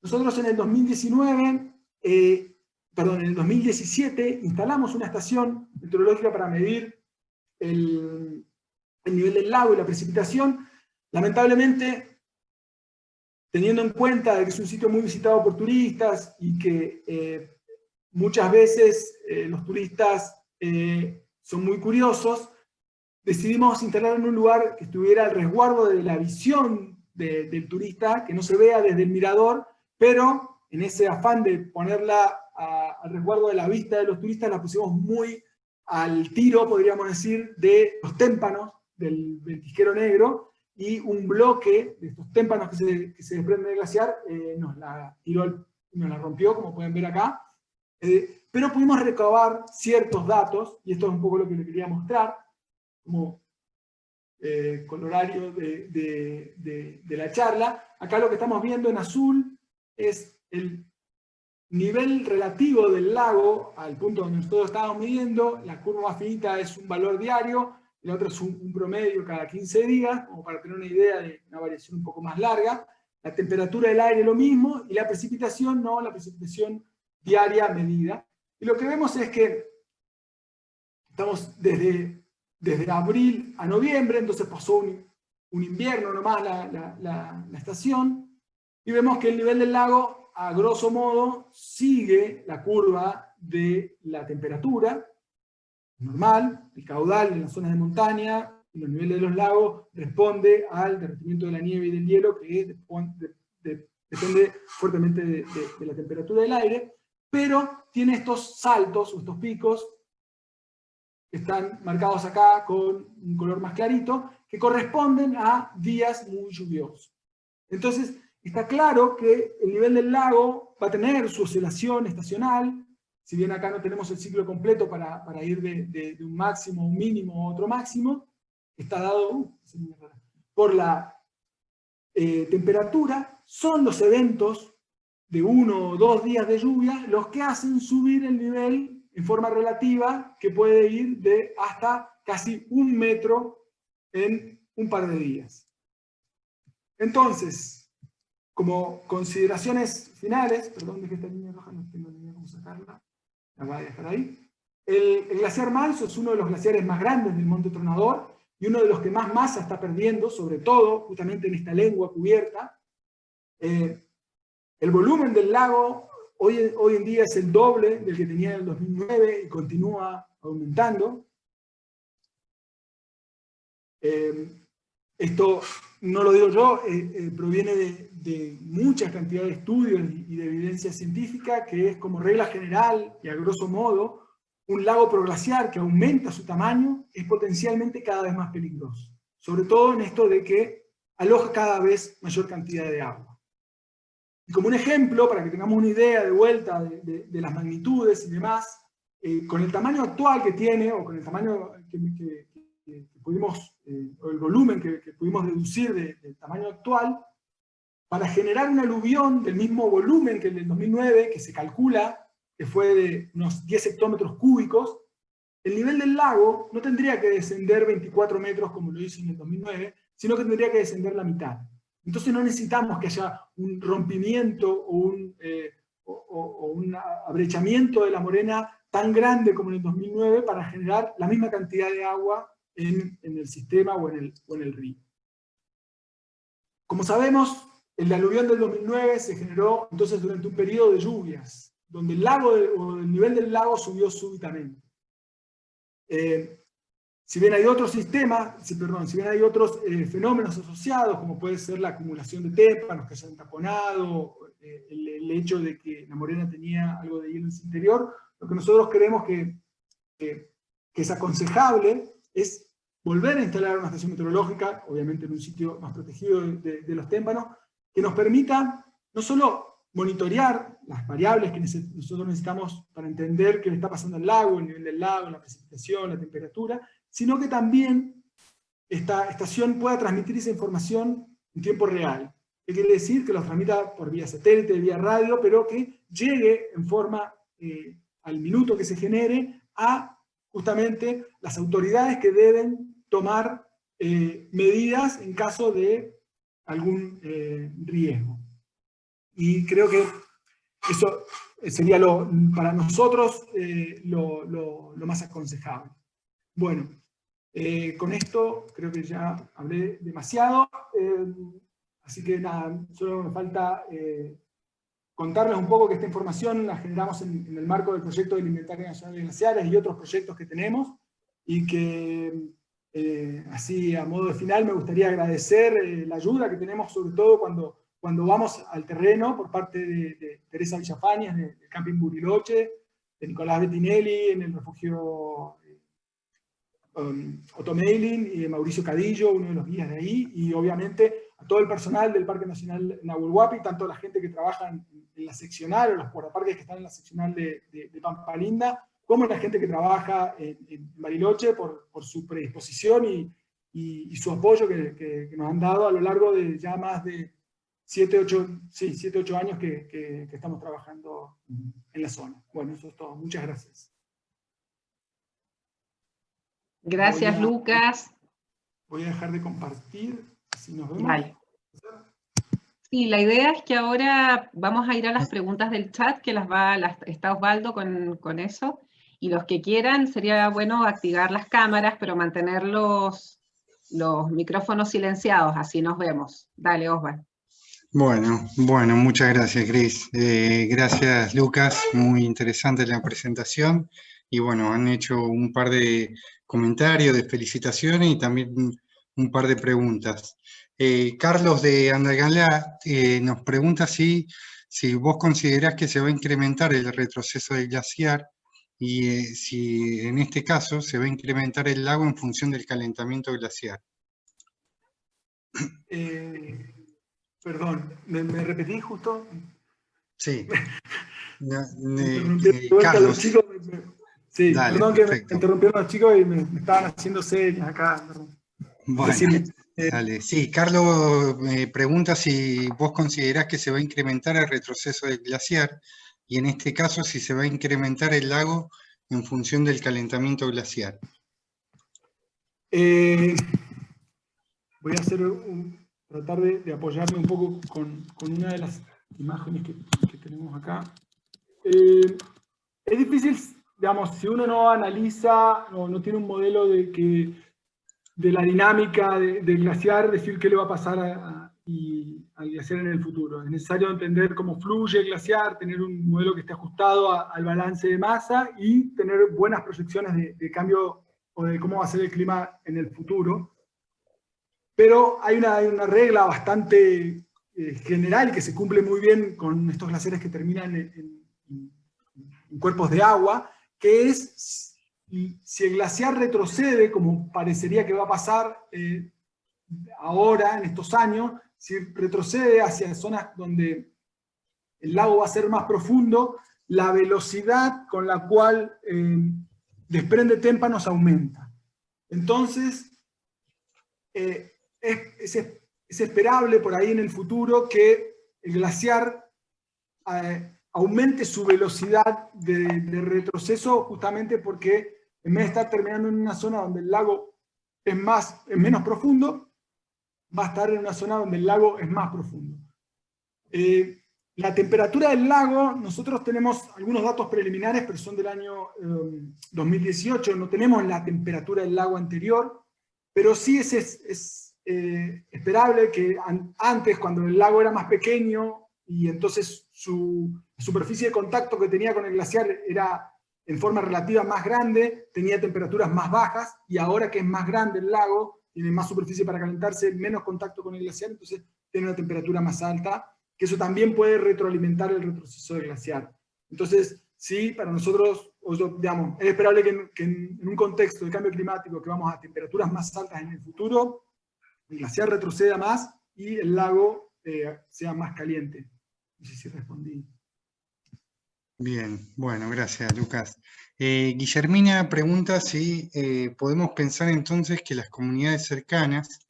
Nosotros en el 2017 instalamos una estación meteorológica para medir el nivel del lago y la precipitación. Lamentablemente, teniendo en cuenta que es un sitio muy visitado por turistas y que muchas veces los turistas son muy curiosos, decidimos instalar en un lugar que estuviera al resguardo de la visión del turista, que no se vea desde el mirador, pero en ese afán de ponerla al resguardo de la vista de los turistas, la pusimos muy al tiro, podríamos decir, de los témpanos del Ventisquero Negro, y un bloque de estos témpanos que se desprenden del glaciar nos la rompió, como pueden ver acá. Pero pudimos recabar ciertos datos, y esto es un poco lo que les quería mostrar, como con horario de la charla. Acá lo que estamos viendo en azul es el nivel relativo del lago al punto donde nosotros estábamos midiendo. La curva más finita es un valor diario, la otra es un promedio cada 15 días, como para tener una idea de una variación un poco más larga. La temperatura del aire lo mismo, y la precipitación no, la precipitación diaria medida. Y lo que vemos es que estamos desde abril a noviembre, entonces pasó un invierno nomás la estación, y vemos que el nivel del lago, a grosso modo, sigue la curva de la temperatura normal. El caudal en las zonas de montaña y los niveles de los lagos responde al derretimiento de la nieve y del hielo, que depende fuertemente de la temperatura del aire, pero tiene estos saltos o estos picos que están marcados acá con un color más clarito, que corresponden a días muy lluviosos. Entonces, está claro que el nivel del lago va a tener su oscilación estacional, si bien acá no tenemos el ciclo completo para ir de un máximo a un mínimo a otro máximo, está dado por la temperatura. Son los eventos de 1 o 2 días de lluvia los que hacen subir el nivel en forma relativa, que puede ir de hasta casi 1 metro en un par de días. Entonces, como consideraciones finales, perdón, dejé esta línea roja, no tengo ni idea cómo sacarla, la voy a dejar ahí. El glaciar Manso es uno de los glaciares más grandes del Monte Tronador, y uno de los que más masa está perdiendo, sobre todo justamente en esta lengua cubierta. El volumen del lago hoy en día es el doble del que tenía en el 2009 y continúa aumentando. Esto no lo digo yo, proviene de mucha cantidad de estudios y de evidencia científica, que es como regla general y a grosso modo, un lago proglaciar que aumenta su tamaño es potencialmente cada vez más peligroso. Sobre todo en esto de que aloja cada vez mayor cantidad de agua. Y como un ejemplo, para que tengamos una idea de vuelta de las magnitudes y demás, con el tamaño actual que tiene, o con el tamaño que pudimos, o el volumen que pudimos deducir del tamaño actual, para generar un aluvión del mismo volumen que el del 2009, que se calcula que fue de unos 10 hectómetros cúbicos, el nivel del lago no tendría que descender 24 metros como lo hizo en el 2009, sino que tendría que descender la mitad. Entonces no necesitamos que haya un rompimiento o un abrechamiento de la morena tan grande como en el 2009 para generar la misma cantidad de agua en el sistema o en el río. Como sabemos, el aluvión del 2009 se generó entonces durante un periodo de lluvias, donde el nivel del lago subió súbitamente. Si bien hay otros sistemas, si bien hay otros fenómenos asociados, como puede ser la acumulación de témpanos que se han taponado, el hecho de que la morena tenía algo de hielo en su interior, lo que nosotros creemos que es aconsejable es volver a instalar una estación meteorológica, obviamente en un sitio más protegido de los témpanos, que nos permita no solo monitorear las variables que nosotros necesitamos para entender qué le está pasando al lago, el nivel del lago, la precipitación, la temperatura, sino que también esta estación pueda transmitir esa información en tiempo real. ¿Qué quiere decir? Que lo transmita por vía satélite, vía radio, pero que llegue en forma, al minuto que se genere, a justamente las autoridades que deben tomar medidas en caso de algún riesgo. Y creo que eso sería para nosotros lo más aconsejable. Bueno, con esto creo que ya hablé demasiado, así que nada, solo me falta contarles un poco que esta información la generamos en el marco del proyecto del Inventario Nacional de Glaciares y otros proyectos que tenemos, y que así a modo de final, me gustaría agradecer la ayuda que tenemos, sobre todo cuando vamos al terreno, por parte de Teresa Villafañez, del Camping Buriloche, de Nicolás Bettinelli, en el refugio Otomeilin, y de Mauricio Cadillo, uno de los guías de ahí, y obviamente a todo el personal del Parque Nacional Nahuel Huapi, tanto la gente que trabaja en la seccional, o los guardaparques que están en la seccional de Pampa Linda, como la gente que trabaja en Bariloche, por su predisposición y su apoyo que nos han dado a lo largo de ya más de 7, 8 años que estamos trabajando en la zona. Bueno, eso es todo. Muchas gracias. Gracias, Lucas. Voy a dejar de compartir, así nos vemos. Vale. Sí, la idea es que ahora vamos a ir a las preguntas del chat, que está Osvaldo con eso, y los que quieran, sería bueno activar las cámaras, pero mantener los micrófonos silenciados, así nos vemos. Dale, Osvaldo. Bueno, muchas gracias, Cris. Gracias, Lucas. Muy interesante la presentación. Y bueno, han hecho un par de comentarios, de felicitaciones y también un par de preguntas. Carlos de Andalgalá nos pregunta si vos considerás que se va a incrementar el retroceso del glaciar y si en este caso se va a incrementar el lago en función del calentamiento glaciar. Perdón, ¿me repetí justo? Sí. Carlos. Los chicos, sí, dale, perdón, perfecto. que me interrumpieron los chicos y me estaban haciendo señas acá. Bueno, dale. Sí, Carlos me pregunta si vos considerás que se va a incrementar el retroceso del glaciar y en este caso si se va a incrementar el lago en función del calentamiento glaciar. Voy a tratar de apoyarme un poco con una de las imágenes que tenemos acá. Es difícil, digamos, si uno no analiza, no tiene un modelo de la dinámica del glaciar, decir qué le va a pasar al glaciar en el futuro. Es necesario entender cómo fluye el glaciar, tener un modelo que esté ajustado al balance de masa y tener buenas proyecciones de cambio o de cómo va a ser el clima en el futuro. Pero hay una regla bastante general que se cumple muy bien con estos glaciares que terminan en cuerpos de agua, que es si el glaciar retrocede, como parecería que va a pasar ahora, en estos años, si retrocede hacia zonas donde el lago va a ser más profundo, la velocidad con la cual desprende témpanos aumenta. Entonces, es esperable por ahí en el futuro que el glaciar aumente su velocidad de retroceso, justamente porque en vez de estar terminando en una zona donde el lago es menos profundo, va a estar en una zona donde el lago es más profundo. La temperatura del lago, nosotros tenemos algunos datos preliminares, pero son del año 2018, no tenemos la temperatura del lago anterior, pero sí es esperable que antes, cuando el lago era más pequeño, y entonces su superficie de contacto que tenía con el glaciar era en forma relativa más grande, tenía temperaturas más bajas, y ahora que es más grande el lago, tiene más superficie para calentarse, menos contacto con el glaciar, entonces tiene una temperatura más alta, que eso también puede retroalimentar el retroceso del glaciar. Entonces, sí, para nosotros, digamos, es esperable que en un contexto de cambio climático, que vamos a temperaturas más altas en el futuro, el glaciar retroceda más y el lago sea más caliente. No sé si respondí. Bien, bueno, gracias, Lucas. Guillermina pregunta si podemos pensar entonces que las comunidades cercanas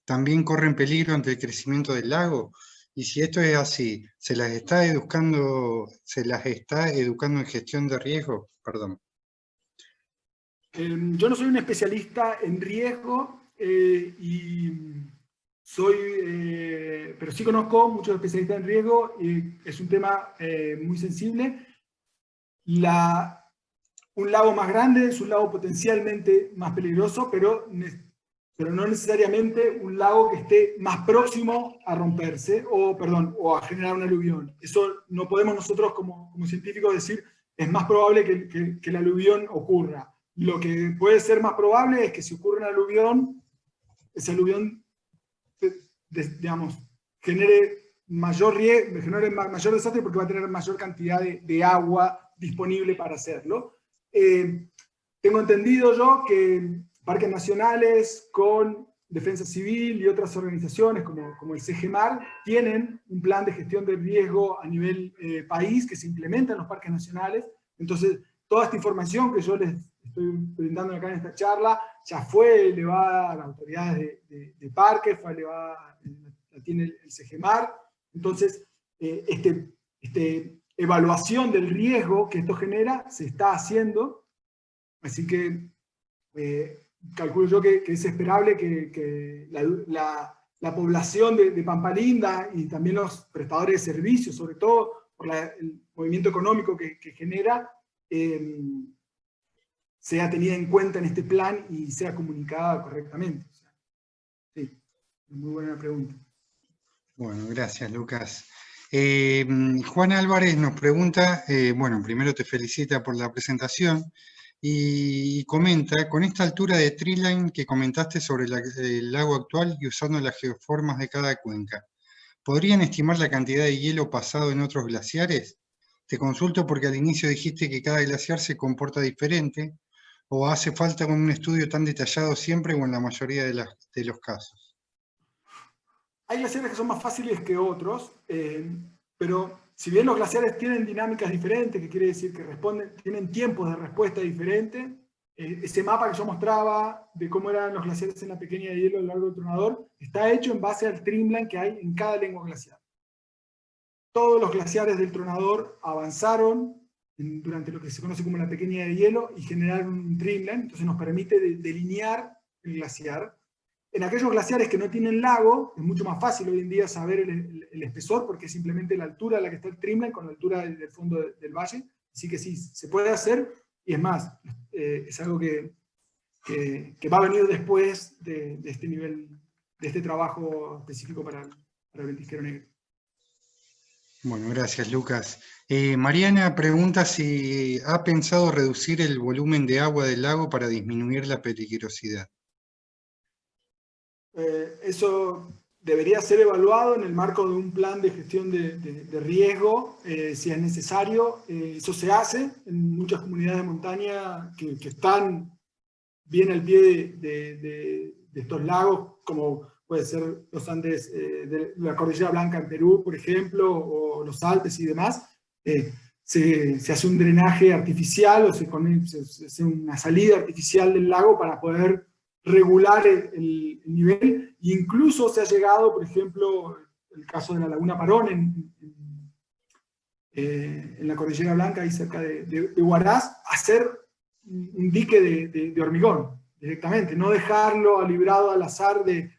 también corren peligro ante el crecimiento del lago, y si esto es así, ¿se las está educando en gestión de riesgo? Perdón. Yo no soy un especialista en riesgo, pero sí conozco muchos especialistas en riesgo, y es un tema muy sensible. Un lago más grande es un lago potencialmente más peligroso, pero no necesariamente un lago que esté más próximo a romperse, o a generar un aluvión. Eso no podemos nosotros como científicos decir, es más probable que el aluvión ocurra. lo que puede ser más probable es que si ocurre un aluvión, ese aluvión, digamos, genere mayor desastre porque va a tener mayor cantidad de agua disponible para hacerlo. Tengo entendido yo que parques nacionales con Defensa Civil y otras organizaciones como el CGMAR tienen un plan de gestión de riesgo a nivel país que se implementa en los parques nacionales. Entonces, toda esta información que yo les estoy brindando acá en esta charla ya fue elevada a las autoridades de parques, fue elevada, la tiene el CGMAR. Entonces, evaluación del riesgo que esto genera se está haciendo. Así que calculo yo que es esperable que la población de Pampa Linda y también los prestadores de servicios, sobre todo por el movimiento económico que genera, sea tenida en cuenta en este plan y sea comunicada correctamente. O sea, sí, muy buena pregunta. Bueno, gracias, Lucas. Juan Álvarez nos pregunta, bueno, primero te felicita por la presentación, y comenta, con esta altura de treeline que comentaste sobre el lago actual y usando las geoformas de cada cuenca, ¿podrían estimar la cantidad de hielo pasado en otros glaciares? Te consulto porque al inicio dijiste que cada glaciar se comporta diferente, ¿o hace falta un estudio tan detallado siempre o en la mayoría de los casos? Hay glaciares que son más fáciles que otros, pero si bien los glaciares tienen dinámicas diferentes, que quiere decir que tienen tiempos de respuesta diferentes, ese mapa que yo mostraba de cómo eran los glaciares en la pequeña de hielo a lo largo del tronador, está hecho en base al streamline que hay en cada lengua glaciar. Todos los glaciares del tronador avanzaron durante lo que se conoce como la pequeña de hielo y generaron un streamline, entonces nos permite delinear el glaciar. En aquellos glaciares que no tienen lago, es mucho más fácil hoy en día saber el espesor, porque es simplemente la altura a la que está el streamline con la altura del fondo del valle. Así que sí, se puede hacer, y es más, es algo que va a venir después de este nivel, de este trabajo específico para el ventisquero negro. Bueno, gracias, Lucas. Mariana pregunta si ha pensado reducir el volumen de agua del lago para disminuir la peligrosidad. Eso debería ser evaluado en el marco de un plan de gestión de riesgo, si es necesario. Eso se hace en muchas comunidades de montaña que están bien al pie de estos lagos, como puede ser los Andes de la Cordillera Blanca en Perú, por ejemplo, o los Alpes y demás. Se hace un drenaje artificial o se hace una salida artificial del lago para poder regular el nivel, e incluso se ha llegado, por ejemplo, el caso de la Laguna Parón en la Cordillera Blanca, ahí cerca de Huaraz, hacer un dique de hormigón directamente, no dejarlo librado al azar de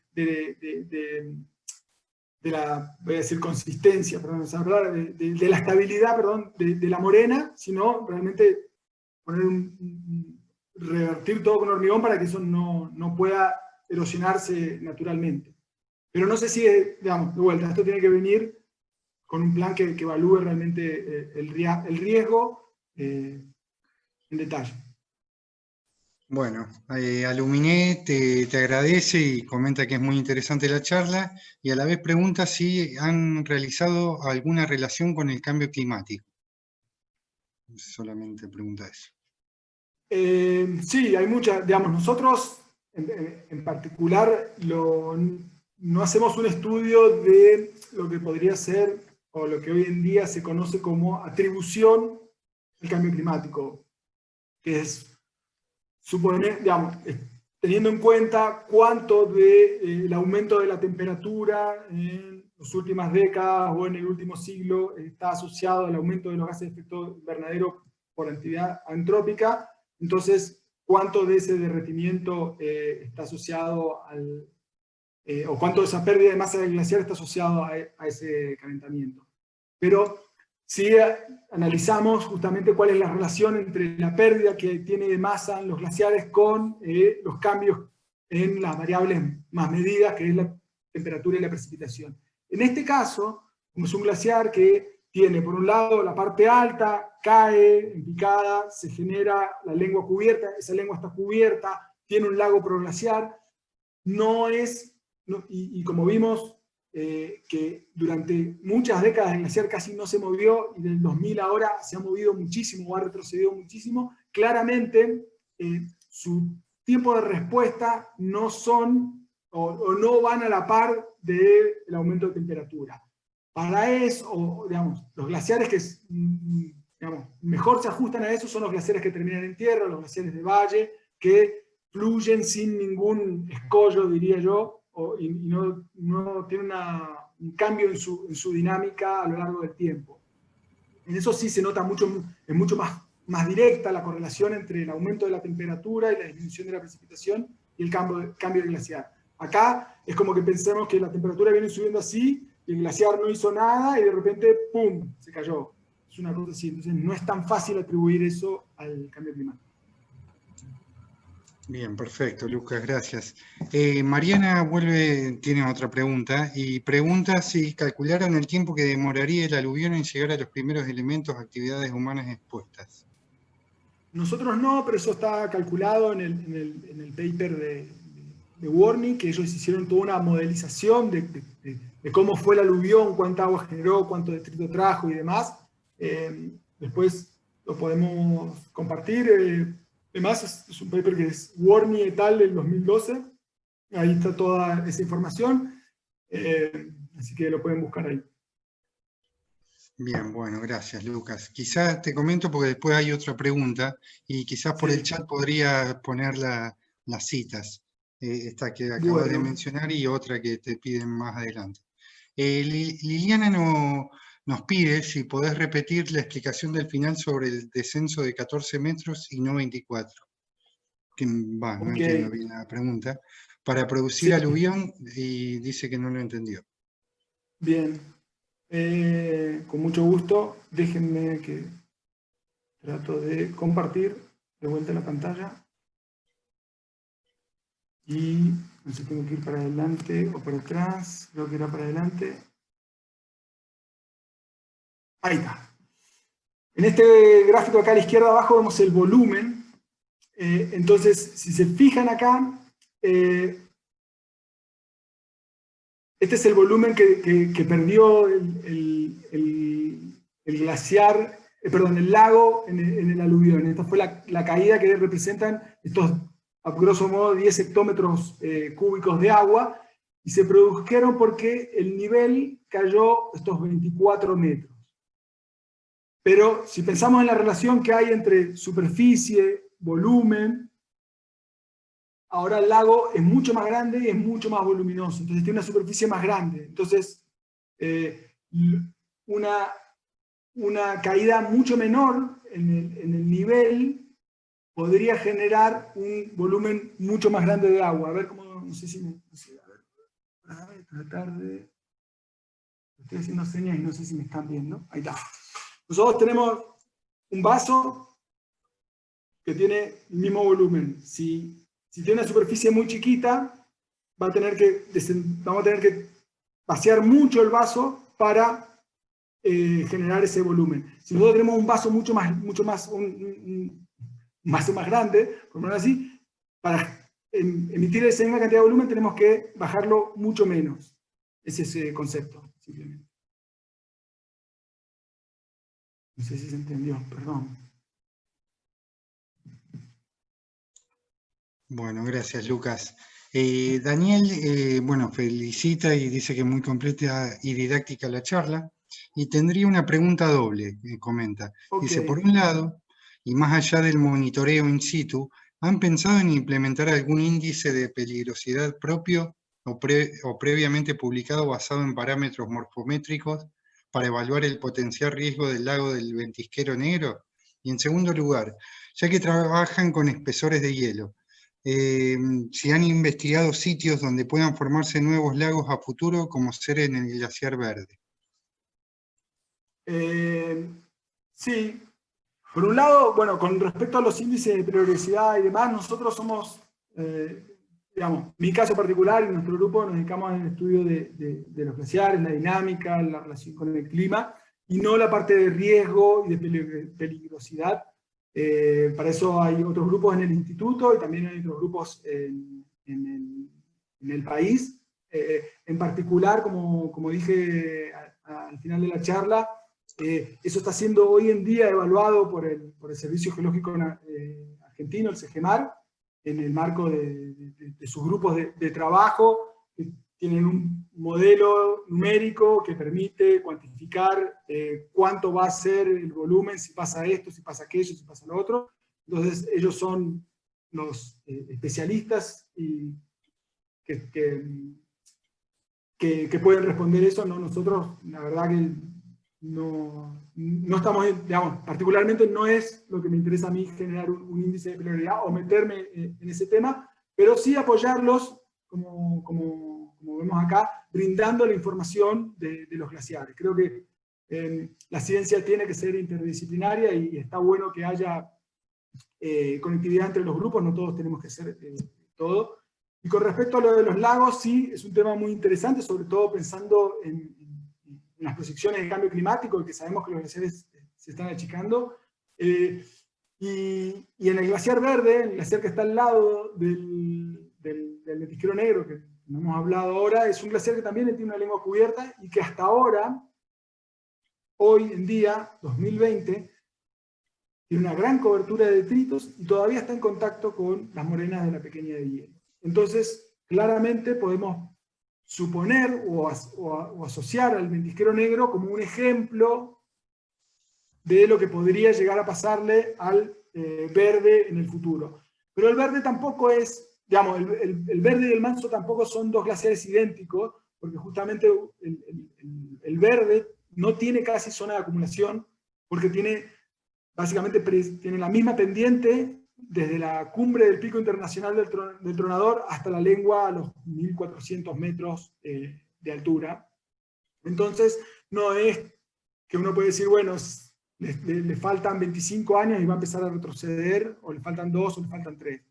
la, voy a decir consistencia, perdón, de la estabilidad, perdón, de la morena, sino realmente revertir todo con hormigón para que eso no pueda erosionarse naturalmente. Pero no sé si, digamos, de vuelta, esto tiene que venir con un plan que evalúe realmente el riesgo en detalle. Bueno, Aluminé te agradece y comenta que es muy interesante la charla, y a la vez pregunta si han realizado alguna relación con el cambio climático. Solamente pregunta eso. Sí, hay muchas, digamos, nosotros en particular no hacemos un estudio de lo que podría ser, o lo que hoy en día se conoce como atribución al cambio climático, que es suponer, digamos, teniendo en cuenta cuánto del aumento de la temperatura en las últimas décadas o en el último siglo está asociado al aumento de los gases de efecto invernadero por actividad antrópica. Entonces, ¿cuánto de ese derretimiento está asociado o cuánto de esa pérdida de masa del glaciar está asociado a ese calentamiento? Pero sí analizamos justamente cuál es la relación entre la pérdida que tiene de masa en los glaciares con los cambios en las variables más medidas, que es la temperatura y la precipitación. En este caso, como es un glaciar que tiene por un lado la parte alta, cae en picada, se genera la lengua cubierta, esa lengua está cubierta, tiene un lago proglaciar, y como vimos que durante muchas décadas el glaciar casi no se movió, y del 2000 ahora se ha movido muchísimo, o ha retrocedido muchísimo, claramente su tiempo de respuesta no son, o no van a la par del aumento de temperatura. Para eso, digamos, los glaciares que digamos, mejor se ajustan a eso son los glaciares que terminan en tierra, los glaciares de valle, que fluyen sin ningún escollo, diría yo, y no tienen un cambio en su dinámica a lo largo del tiempo. En eso sí se nota es mucho más directa la correlación entre el aumento de la temperatura y la disminución de la precipitación y el cambio del glaciar. Acá es como que pensemos que la temperatura viene subiendo así, y el glaciar no hizo nada, y de repente, ¡pum!, se cayó. Es una cosa así. Entonces no es tan fácil atribuir eso al cambio climático. Bien, perfecto, Lucas, gracias. Mariana tiene otra pregunta, y pregunta si calcularon el tiempo que demoraría el aluvión en llegar a los primeros elementos, actividades humanas expuestas. Nosotros no, pero eso está calculado en el paper de Warney, que ellos hicieron toda una modelización de cómo fue el aluvión, cuánta agua generó, cuánto detrito trajo y demás. Después lo podemos compartir. Además, es un paper que es Warney et al. Del 2012. Ahí está toda esa información. Así que lo pueden buscar ahí. Bien, bueno, gracias, Lucas. Quizás te comento porque después hay otra pregunta, y quizás por el chat podría poner las citas. Esta que acabas de mencionar y otra que te piden más adelante. Liliana nos pide si podés repetir la explicación del final sobre el descenso de 14 metros y no 24. No entiendo bien la pregunta. Para producir aluvión, y dice que no lo entendió. Bien. Con mucho gusto. Déjenme que trato de compartir de vuelta la pantalla. Y no sé, tengo que ir para adelante o para atrás. Creo que era para adelante. Ahí está. En este gráfico acá a la izquierda abajo vemos el volumen. Entonces, si se fijan acá, este es el volumen que perdió el glaciar, el lago en el aluvión. Esta fue la caída que representan estos, a grosso modo, 10 hectómetros cúbicos de agua, y se produjeron porque el nivel cayó estos 24 metros. Pero si pensamos en la relación que hay entre superficie, volumen, ahora el lago es mucho más grande y es mucho más voluminoso, entonces tiene una superficie más grande. Entonces, una caída mucho menor en el nivel podría generar un volumen mucho más grande de agua. A ver cómo, no sé si me... a ver, tratar de... Estoy haciendo señas y no sé si me están viendo. Ahí está. Nosotros tenemos un vaso que tiene el mismo volumen. Si tiene una superficie muy chiquita, vamos a tener que vaciar mucho el vaso para generar ese volumen. Si nosotros tenemos un vaso un vaso más grande, por ponerlo así, para emitir esa misma cantidad de volumen tenemos que bajarlo mucho menos. Ese es ese concepto, simplemente. No sé si se entendió, perdón. Bueno, gracias, Lucas. Daniel, felicita y dice que es muy completa y didáctica la charla, y tendría una pregunta doble, comenta. Dice, por un lado, y más allá del monitoreo in situ, ¿han pensado en implementar algún índice de peligrosidad propio o previamente publicado basado en parámetros morfométricos para evaluar el potencial riesgo del lago del Ventisquero Negro? Y en segundo lugar, ya que trabajan con espesores de hielo, si han investigado sitios donde puedan formarse nuevos lagos a futuro, como ser en el Glaciar Verde. Sí. Por un lado, bueno, con respecto a los índices de peligrosidad y demás, nosotros somos, digamos, mi caso particular y nuestro grupo nos dedicamos al estudio de los glaciares, la dinámica, la relación con el clima, y no la parte de riesgo y de peligrosidad. Para eso hay otros grupos en el instituto y también hay otros grupos en el país. En particular, como dije al final de la charla, eso está siendo hoy en día evaluado por el Servicio Geológico Argentino, el SEGEMAR, en el marco de sus grupos de trabajo, que tienen un modelo numérico que permite cuantificar cuánto va a ser el volumen, si pasa esto, si pasa aquello, si pasa lo otro. Entonces ellos son los especialistas y que pueden responder eso, ¿no? Nosotros, la verdad que no estamos, digamos, particularmente no es lo que me interesa a mí generar un índice de peligrosidad o meterme en ese tema, pero sí apoyarlos, como vemos acá, brindando la información de los glaciares. Creo que la ciencia tiene que ser interdisciplinaria y está bueno que haya conectividad entre los grupos, no todos tenemos que hacer todo. Y con respecto a lo de los lagos, sí, es un tema muy interesante, sobre todo pensando en las proyecciones de cambio climático, y que sabemos que los glaciares se están achicando. Y en el glaciar verde, el glaciar que está al lado del Ventisquero Negro, que no hemos hablado ahora, es un glaciar que también tiene una lengua cubierta y que hasta ahora, hoy en día, 2020, tiene una gran cobertura de detritos y todavía está en contacto con las morenas de la Pequeña de Hielo. Entonces, claramente podemos suponer o asociar al Ventisquero Negro como un ejemplo de lo que podría llegar a pasarle al Verde en el futuro. Pero el Verde tampoco es, digamos, el Verde y el Manso tampoco son dos glaciares idénticos, porque justamente el Verde no tiene casi zona de acumulación, porque básicamente tiene la misma pendiente desde la cumbre del Pico Internacional del Tronador hasta la lengua a los 1400 metros de altura. Entonces, no es que uno puede decir, bueno, le faltan 25 años y va a empezar a retroceder, o le faltan 2 o le faltan 3.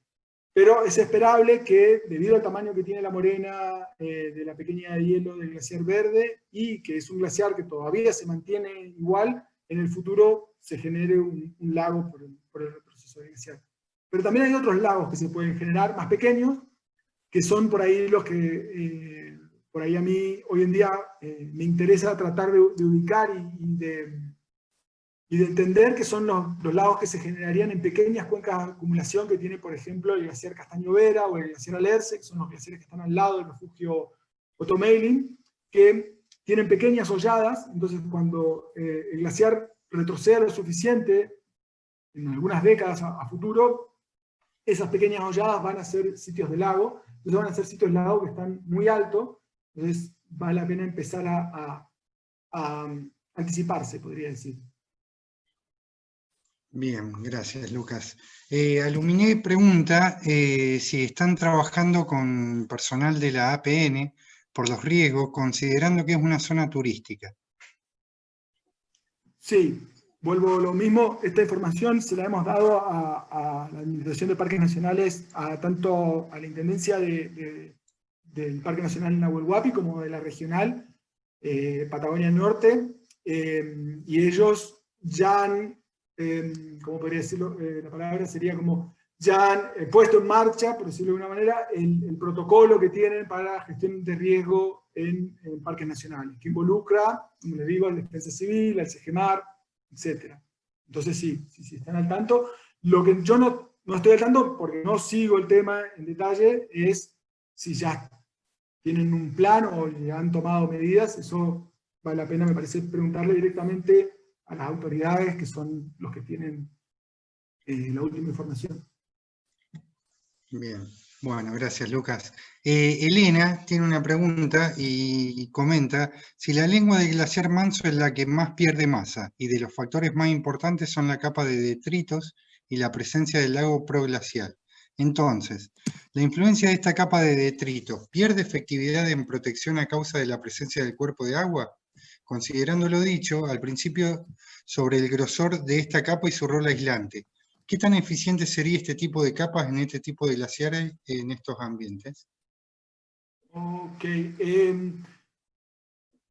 Pero es esperable que, debido al tamaño que tiene la morena de la Pequeña de Hielo del glaciar Verde, y que es un glaciar que todavía se mantiene igual, en el futuro se genere un lago por el retroceso del glaciar. Pero también hay otros lagos que se pueden generar, más pequeños, que son por ahí los que, por ahí a mí hoy en día me interesa tratar de ubicar y de entender que son los lagos que se generarían en pequeñas cuencas de acumulación que tiene, por ejemplo, el glaciar Castaño Vera o el glaciar Alerce, que son los glaciares que están al lado del refugio Otomeilin, que tienen pequeñas holladas. Entonces cuando el glaciar retroceda lo suficiente, en algunas décadas a futuro, esas pequeñas holladas van a ser sitios de lago, entonces van a ser sitios de lago que están muy altos, entonces vale la pena empezar a anticiparse, podría decir. Bien, gracias Lucas. Aluminé pregunta si están trabajando con personal de la APN por los riesgos, considerando que es una zona turística. Sí, vuelvo a lo mismo. Esta información se la hemos dado a la Administración de Parques Nacionales, tanto a la Intendencia del Parque Nacional Nahuel Huapi como de la regional Patagonia Norte, y ellos ya han, ¿cómo podría decirlo? La palabra sería como ya han puesto en marcha, por decirlo de una manera, el protocolo que tienen para la gestión de riesgo en parques nacionales, que involucra, como les digo, a la Defensa Civil, al SEGEMAR, etc. Entonces sí, están al tanto. Lo que yo no estoy al tanto, porque no sigo el tema en detalle, es si ya tienen un plan o ya han tomado medidas. Eso vale la pena, me parece, preguntarle directamente a las autoridades, que son los que tienen la última información. Bien, bueno, gracias Lucas. Elena tiene una pregunta y comenta si la lengua del glaciar Manso es la que más pierde masa y de los factores más importantes son la capa de detritos y la presencia del lago proglacial. Entonces, ¿la influencia de esta capa de detritos pierde efectividad en protección a causa de la presencia del cuerpo de agua? Considerando lo dicho al principio sobre el grosor de esta capa y su rol aislante, ¿qué tan eficiente sería este tipo de capas en este tipo de glaciares en estos ambientes? Ok.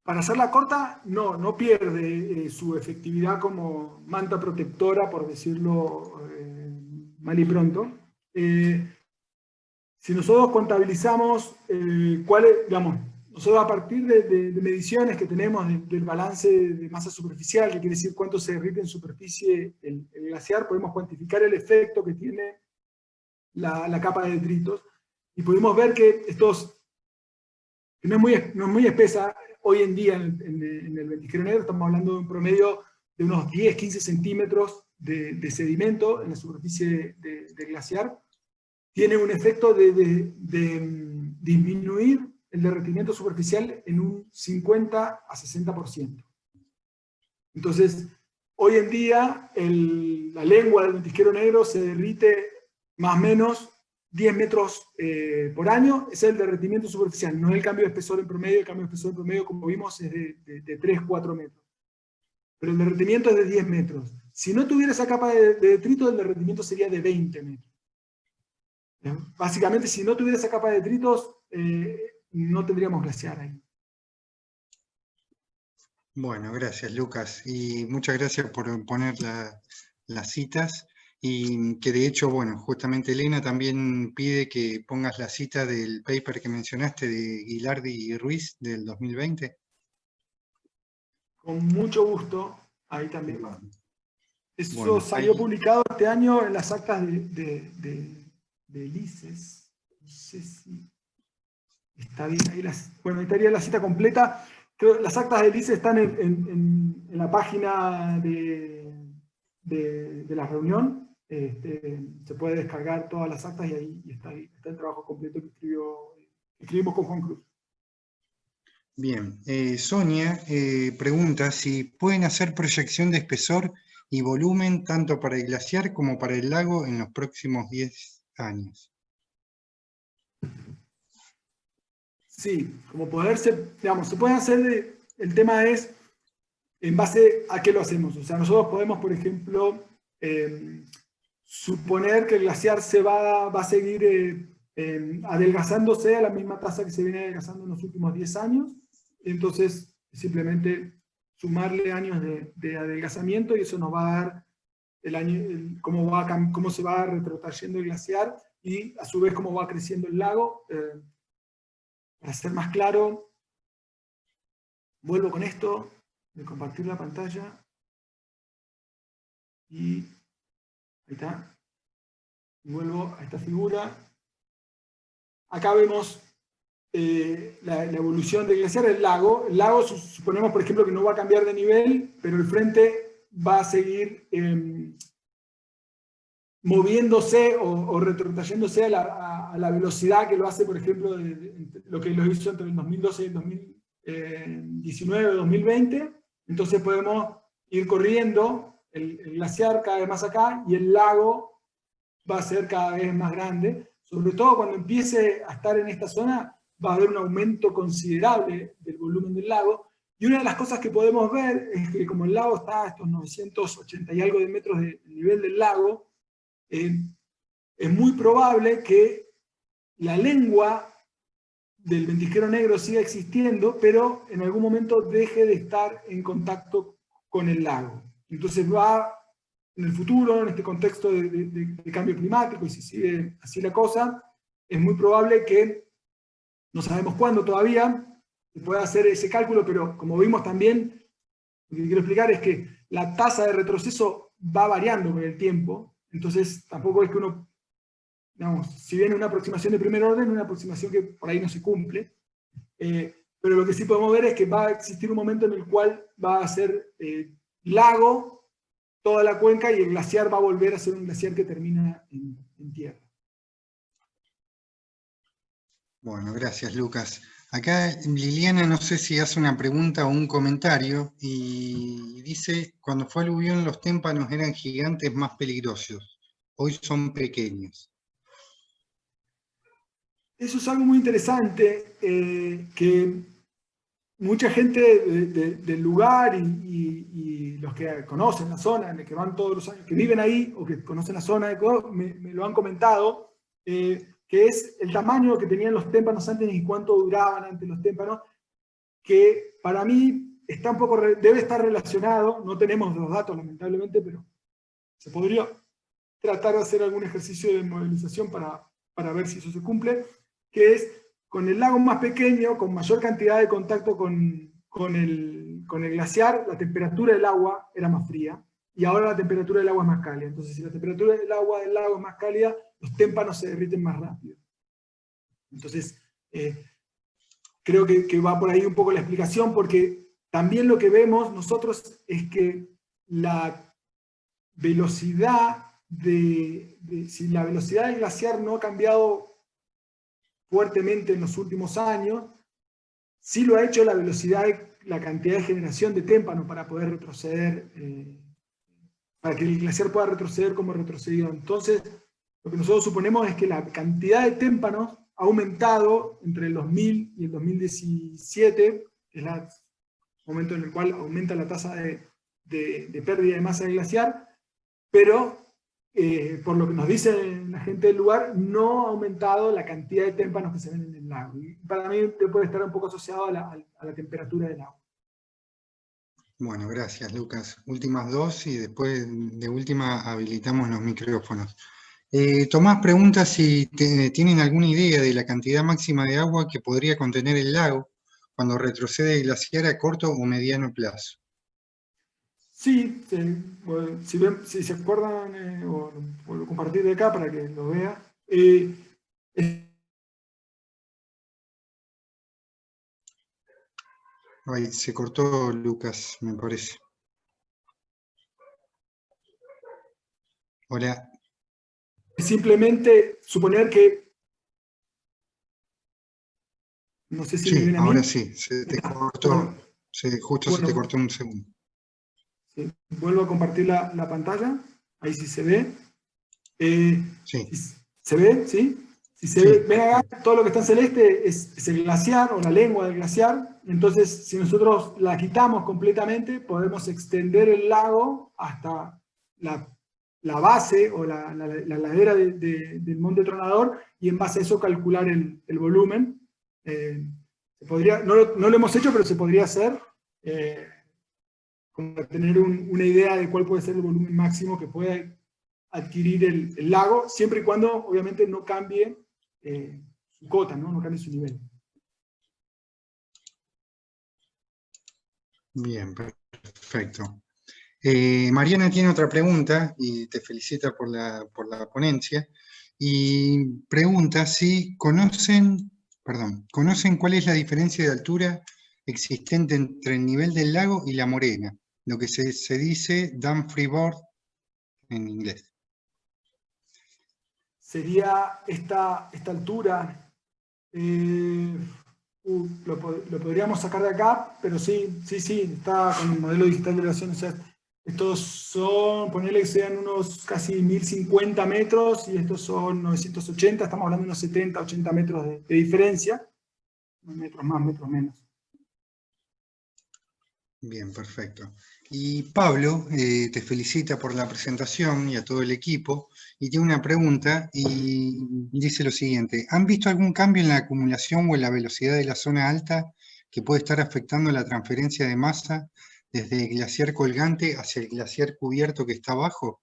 para hacerla corta, no pierde su efectividad como manta protectora, por decirlo mal y pronto. Si nosotros contabilizamos digamos, nosotros a partir de mediciones que tenemos del balance de masa superficial, que quiere decir cuánto se derrite en superficie el glaciar, podemos cuantificar el efecto que tiene la capa de detritos, y pudimos ver que que no es muy espesa hoy en día en el ventisquero negro. Estamos hablando de un promedio de unos 10-15 centímetros de sedimento en la superficie del glaciar. Tiene un efecto de disminuir el derretimiento superficial en un 50 a 60%. Entonces, hoy en día la lengua del ventisquero negro se derrite más o menos 10 metros por año. Ese es el derretimiento superficial, no el cambio de espesor en promedio. El cambio de espesor en promedio, como vimos, es de 3-4 metros. Pero el derretimiento es de 10 metros. Si no tuviera esa capa de detrito, el derretimiento sería de 20 metros. Básicamente, si no tuviera esa capa de detritos, no tendríamos glaciar ahí. Bueno, gracias Lucas, y muchas gracias por poner las citas, y que de hecho, bueno, justamente Elena también pide que pongas la cita del paper que mencionaste de Ghilardi y Ruiz del 2020. Con mucho gusto, ahí también. Eso bueno, salió ahí publicado este año en las actas de LICES. No sé si está bien ahí. Bueno, ahí estaría la cita completa. Creo que las actas de LICES están en la página de la reunión. Se puede descargar todas las actas y ahí está el trabajo completo que escribimos con Juan Cruz. Bien, Sonia pregunta si pueden hacer proyección de espesor y volumen tanto para el glaciar como para el lago en los próximos 10 años. Sí, como digamos, se puede hacer, el tema es en base a qué lo hacemos. O sea, nosotros podemos, por ejemplo, suponer que el glaciar va a seguir adelgazándose a la misma tasa que se viene adelgazando en los últimos 10 años. Entonces, simplemente sumarle años de adelgazamiento, y eso nos va a dar cómo se va retrotrayendo el glaciar, y a su vez cómo va creciendo el lago. Para ser más claro, vuelvo con esto, de compartir la pantalla, y ahí está. Vuelvo a esta figura. Acá vemos la evolución del glaciar. El lago suponemos, por ejemplo, que no va a cambiar de nivel, pero el frente va a seguir moviéndose o retrotrayéndose a la velocidad que lo hace, por ejemplo, lo que lo hizo entre el 2012 y el 2019 o 2020. Entonces podemos ir corriendo el glaciar cada vez más acá, y el lago va a ser cada vez más grande. Sobre todo cuando empiece a estar en esta zona, va a haber un aumento considerable del volumen del lago. Y una de las cosas que podemos ver es que como el lago está a estos 980 y algo de metros de nivel del lago, es muy probable que la lengua del ventisquero negro siga existiendo, pero en algún momento deje de estar en contacto con el lago. Entonces en el futuro, en este contexto de cambio climático, y si sigue así la cosa, es muy probable que, no sabemos cuándo todavía, se pueda hacer ese cálculo, pero como vimos también, lo que quiero explicar es que la tasa de retroceso va variando con el tiempo. Entonces tampoco es que uno, digamos, si viene una aproximación de primer orden, una aproximación que por ahí no se cumple, pero lo que sí podemos ver es que va a existir un momento en el cual va a ser lago toda la cuenca, y el glaciar va a volver a ser un glaciar que termina en tierra. Bueno, gracias Lucas. Acá Liliana, no sé si hace una pregunta o un comentario, y dice: cuando fue aluvión los témpanos eran gigantes más peligrosos, hoy son pequeños. Eso es algo muy interesante, que mucha gente del lugar y los que conocen la zona, que van todos los años, que viven ahí o que conocen la zona, me lo han comentado, que es el tamaño que tenían los témpanos antes y cuánto duraban antes los témpanos. que para mí está un poco, debe estar relacionado, no tenemos los datos lamentablemente, pero se podría tratar de hacer algún ejercicio de modelización para ver si eso se cumple, que es con el lago más pequeño, con mayor cantidad de contacto con el glaciar, la temperatura del agua era más fría, y ahora la temperatura del agua es más cálida. Entonces, si la temperatura del agua del lago es más cálida, los témpanos se derriten más rápido. Entonces, creo que va por ahí un poco la explicación, porque también lo que vemos nosotros es que la velocidad si la velocidad del glaciar no ha cambiado fuertemente en los últimos años, sí lo ha hecho la velocidad, la cantidad de generación de témpanos para poder retroceder, para que el glaciar pueda retroceder como retrocedió. Entonces, lo que nosotros suponemos es que la cantidad de témpanos ha aumentado entre el 2000 y el 2017, que es el momento en el cual aumenta la tasa de pérdida de masa del glaciar, pero por lo que nos dice la gente del lugar, no ha aumentado la cantidad de témpanos que se ven en el lago. Y para mí puede estar un poco asociado a la temperatura del agua. Bueno, gracias, Lucas. Últimas dos y después de última habilitamos los micrófonos. Tomás pregunta si tienen alguna idea de la cantidad máxima de agua que podría contener el lago cuando retrocede el glaciar a corto o mediano plazo. Sí, si se acuerdan, o lo compartir de acá para que lo vea. Ay, se cortó Lucas, me parece. Hola. Simplemente suponer que... No sé si sí, me viene a mí. Ahora sí, se te cortó, bueno, justo se te cortó un segundo. Sí, vuelvo a compartir la pantalla, ahí sí se ve. Sí. ¿Se ve? ¿Sí? Si se ve, ven acá, todo lo que está en celeste es el glaciar o la lengua del glaciar. Entonces, si nosotros la quitamos completamente, podemos extender el lago hasta la base o la ladera del monte Tronador, y en base a eso calcular el volumen. No lo hemos hecho, pero se podría hacer, como para tener una idea de cuál puede ser el volumen máximo que puede adquirir el lago, siempre y cuando obviamente no cambie su cota, no cambie su nivel. Bien, perfecto. Mariana tiene otra pregunta y te felicita por la ponencia, y pregunta si conocen cuál es la diferencia de altura existente entre el nivel del lago y la morena, lo que se dice dam freeboard en inglés. Sería esta altura, lo podríamos sacar de acá, pero sí, está con el modelo digital de elevación. O sea, estos son, ponerle que sean unos casi 1050 metros, y estos son 980, estamos hablando de unos 70, 80 metros de diferencia, metros más, metros menos. Bien, perfecto. Y Pablo te felicita por la presentación y a todo el equipo, y tiene una pregunta y dice lo siguiente: ¿han visto algún cambio en la acumulación o en la velocidad de la zona alta que puede estar afectando la transferencia de masa desde el glaciar colgante hacia el glaciar cubierto que está abajo?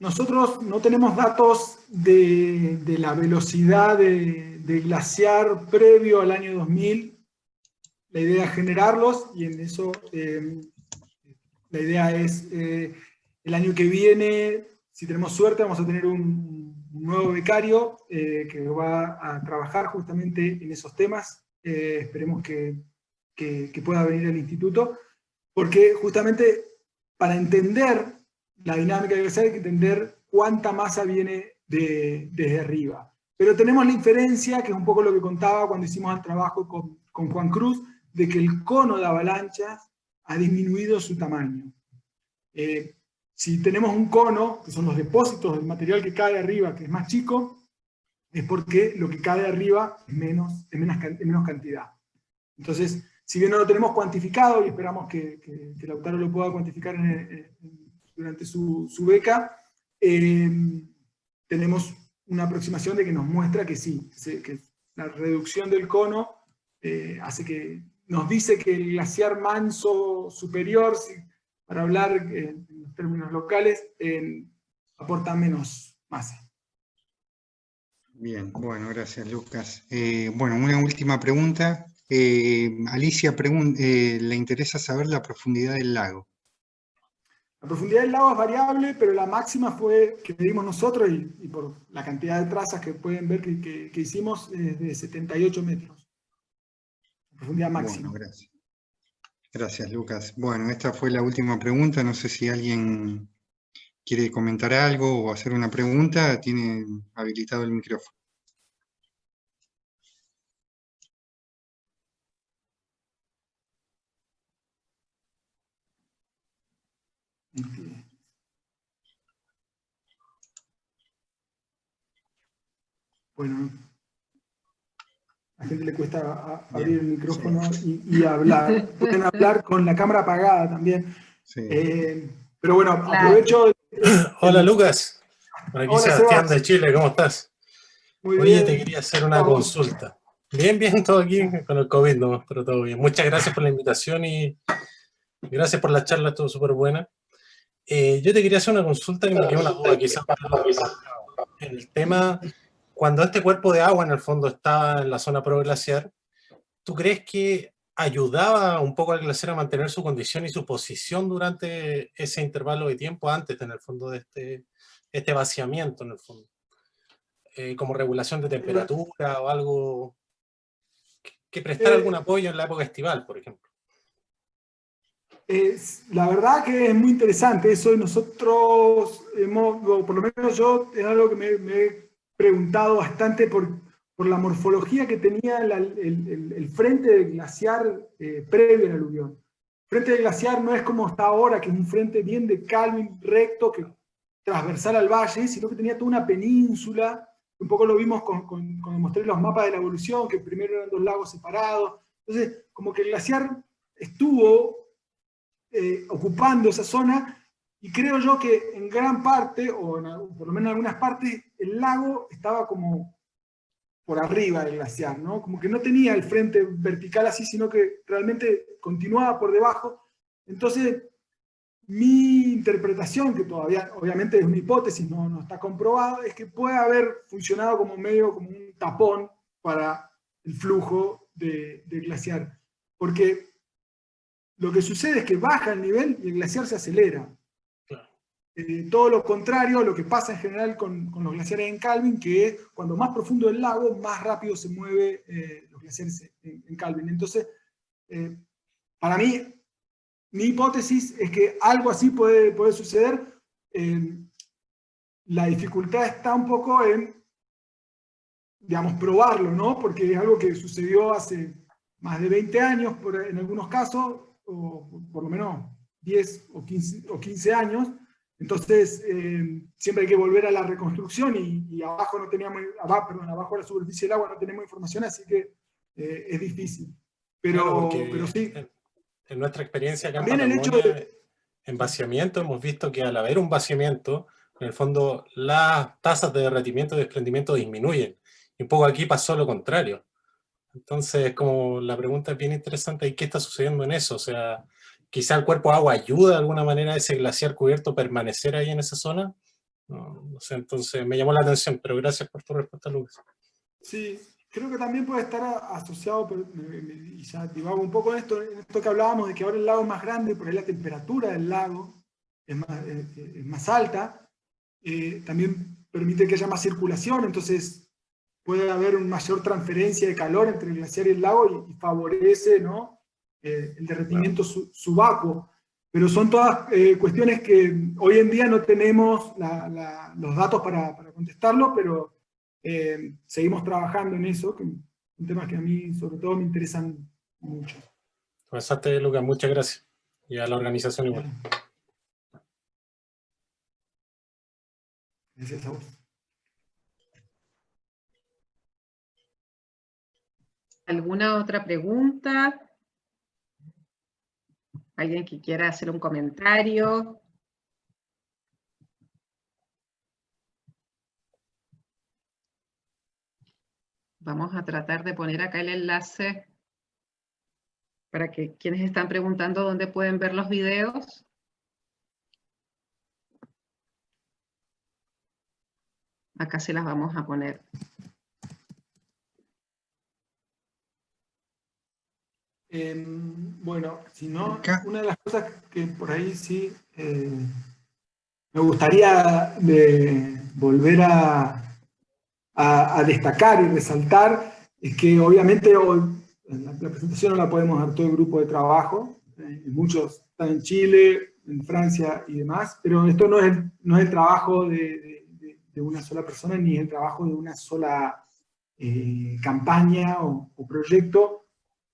Nosotros no tenemos datos de la velocidad del glaciar previo al año 2000. La idea es generarlos, y en eso la idea es el año que viene, si tenemos suerte, vamos a tener un nuevo becario que va a trabajar justamente en esos temas. Esperemos que pueda venir al instituto, porque justamente para entender la dinámica del glaciar hay que entender cuánta masa viene desde arriba. Pero tenemos la inferencia, que es un poco lo que contaba cuando hicimos el trabajo con Juan Cruz, de que el cono de avalanchas ha disminuido su tamaño. Si tenemos un cono, que son los depósitos del material que cae arriba, que es más chico, es porque lo que cae arriba es menos cantidad. Entonces, si bien no lo tenemos cuantificado, y esperamos que Lautaro lo pueda cuantificar durante su beca, tenemos una aproximación de que nos muestra que sí, que la reducción del cono hace que nos dice que el glaciar Manso superior, para hablar en términos locales, aporta menos masa. Bien, bueno, gracias Lucas. Bueno, una última pregunta. Alicia le interesa saber la profundidad del lago. La profundidad del lago es variable, pero la máxima fue que medimos nosotros, y por la cantidad de trazas que pueden ver que hicimos, es de 78 metros. La profundidad máxima. Bueno, gracias. Gracias, Lucas. Bueno, esta fue la última pregunta. No sé si alguien quiere comentar algo o hacer una pregunta. Tiene habilitado el micrófono. Bueno, a la gente le cuesta abrir el micrófono y hablar. Pueden hablar con la cámara apagada también. Sí. Pero bueno, aprovecho. Hola Lucas, por aquí Hola, Sebastián Sebas. de Chile, ¿cómo estás? Muy Oye, bien. te quería hacer una consulta. Bien, todo aquí con el COVID, no, pero todo bien. Muchas gracias por la invitación y gracias por la charla, estuvo súper buena. Yo te quería hacer una consulta que me quedó una duda, quizás en el tema, cuando este cuerpo de agua en el fondo estaba en la zona proglaciar, ¿tú crees que ayudaba un poco al glaciar a mantener su condición y su posición durante ese intervalo de tiempo antes, en el fondo, de este vaciamiento, en el fondo? Como regulación de temperatura o algo que prestar algún apoyo en la época estival, por ejemplo. La verdad que es muy interesante eso, y nosotros por lo menos yo, es algo que me he preguntado bastante por la morfología que tenía el frente del glaciar previo al aluvión. El frente del glaciar no es como está ahora, que es un frente bien de Calvin, recto, que transversal al valle, sino que tenía toda una península. Un poco lo vimos cuando mostré los mapas de la evolución, que primero eran dos lagos separados. Entonces, como que el glaciar estuvo ocupando esa zona, y creo yo que en gran parte, o por lo menos en algunas partes, el lago estaba como por arriba del glaciar, ¿no? Como que no tenía el frente vertical así, sino que realmente continuaba por debajo. Entonces, mi interpretación, que todavía obviamente es una hipótesis, no está comprobado, es que puede haber funcionado como medio, como un tapón para el flujo del glaciar. Porque lo que sucede es que baja el nivel y el glaciar se acelera. Claro. Todo lo contrario a lo que pasa en general con los glaciares en Calvin, que es cuando más profundo el lago, más rápido se mueven los glaciares en Calvin. Entonces, para mí, mi hipótesis es que algo así puede suceder. La dificultad está un poco en, digamos, probarlo, ¿no? Porque es algo que sucedió hace más de 20 años, en algunos casos, o por lo menos 10 o 15 años. Entonces, siempre hay que volver a la reconstrucción, y abajo no teníamos, abajo de la superficie del agua no tenemos información, así que es difícil. Pero, claro, pero sí. En nuestra experiencia acá También en el hecho Patagonia, en vaciamiento, hemos visto que al haber un vaciamiento, en el fondo las tasas de derretimiento y desprendimiento disminuyen. Y un poco aquí pasó lo contrario. Entonces, como la pregunta es bien interesante, ¿y qué está sucediendo en eso? O sea, quizá el cuerpo de agua ayuda de alguna manera a ese glaciar cubierto a permanecer ahí en esa zona. No sé, entonces me llamó la atención, pero gracias por tu respuesta, Lucas. Sí, creo que también puede estar asociado, y ya divago un poco en esto que hablábamos, de que ahora el lago es más grande, por ahí la temperatura del lago es más alta, también permite que haya más circulación, entonces puede haber una mayor transferencia de calor entre el glaciar y el lago, y favorece, ¿no? El derretimiento subacuo. Pero son todas cuestiones que hoy en día no tenemos los datos para contestarlo, pero seguimos trabajando en eso, que son temas que a mí sobre todo me interesan mucho. Pasaste, Lucas, muchas gracias. Y a la organización igual. Gracias a vos. ¿Alguna otra pregunta? ¿Alguien que quiera hacer un comentario? Vamos a tratar de poner acá el enlace para que quienes están preguntando dónde pueden ver los videos. Acá se las vamos a poner. Bueno, si no, Acá. una de las cosas que por ahí sí me gustaría volver a destacar y resaltar es que obviamente hoy la presentación no la podemos dar todo el grupo de trabajo, muchos están en Chile, en Francia y demás, pero esto no es el trabajo de una sola persona ni el trabajo de una sola campaña o proyecto.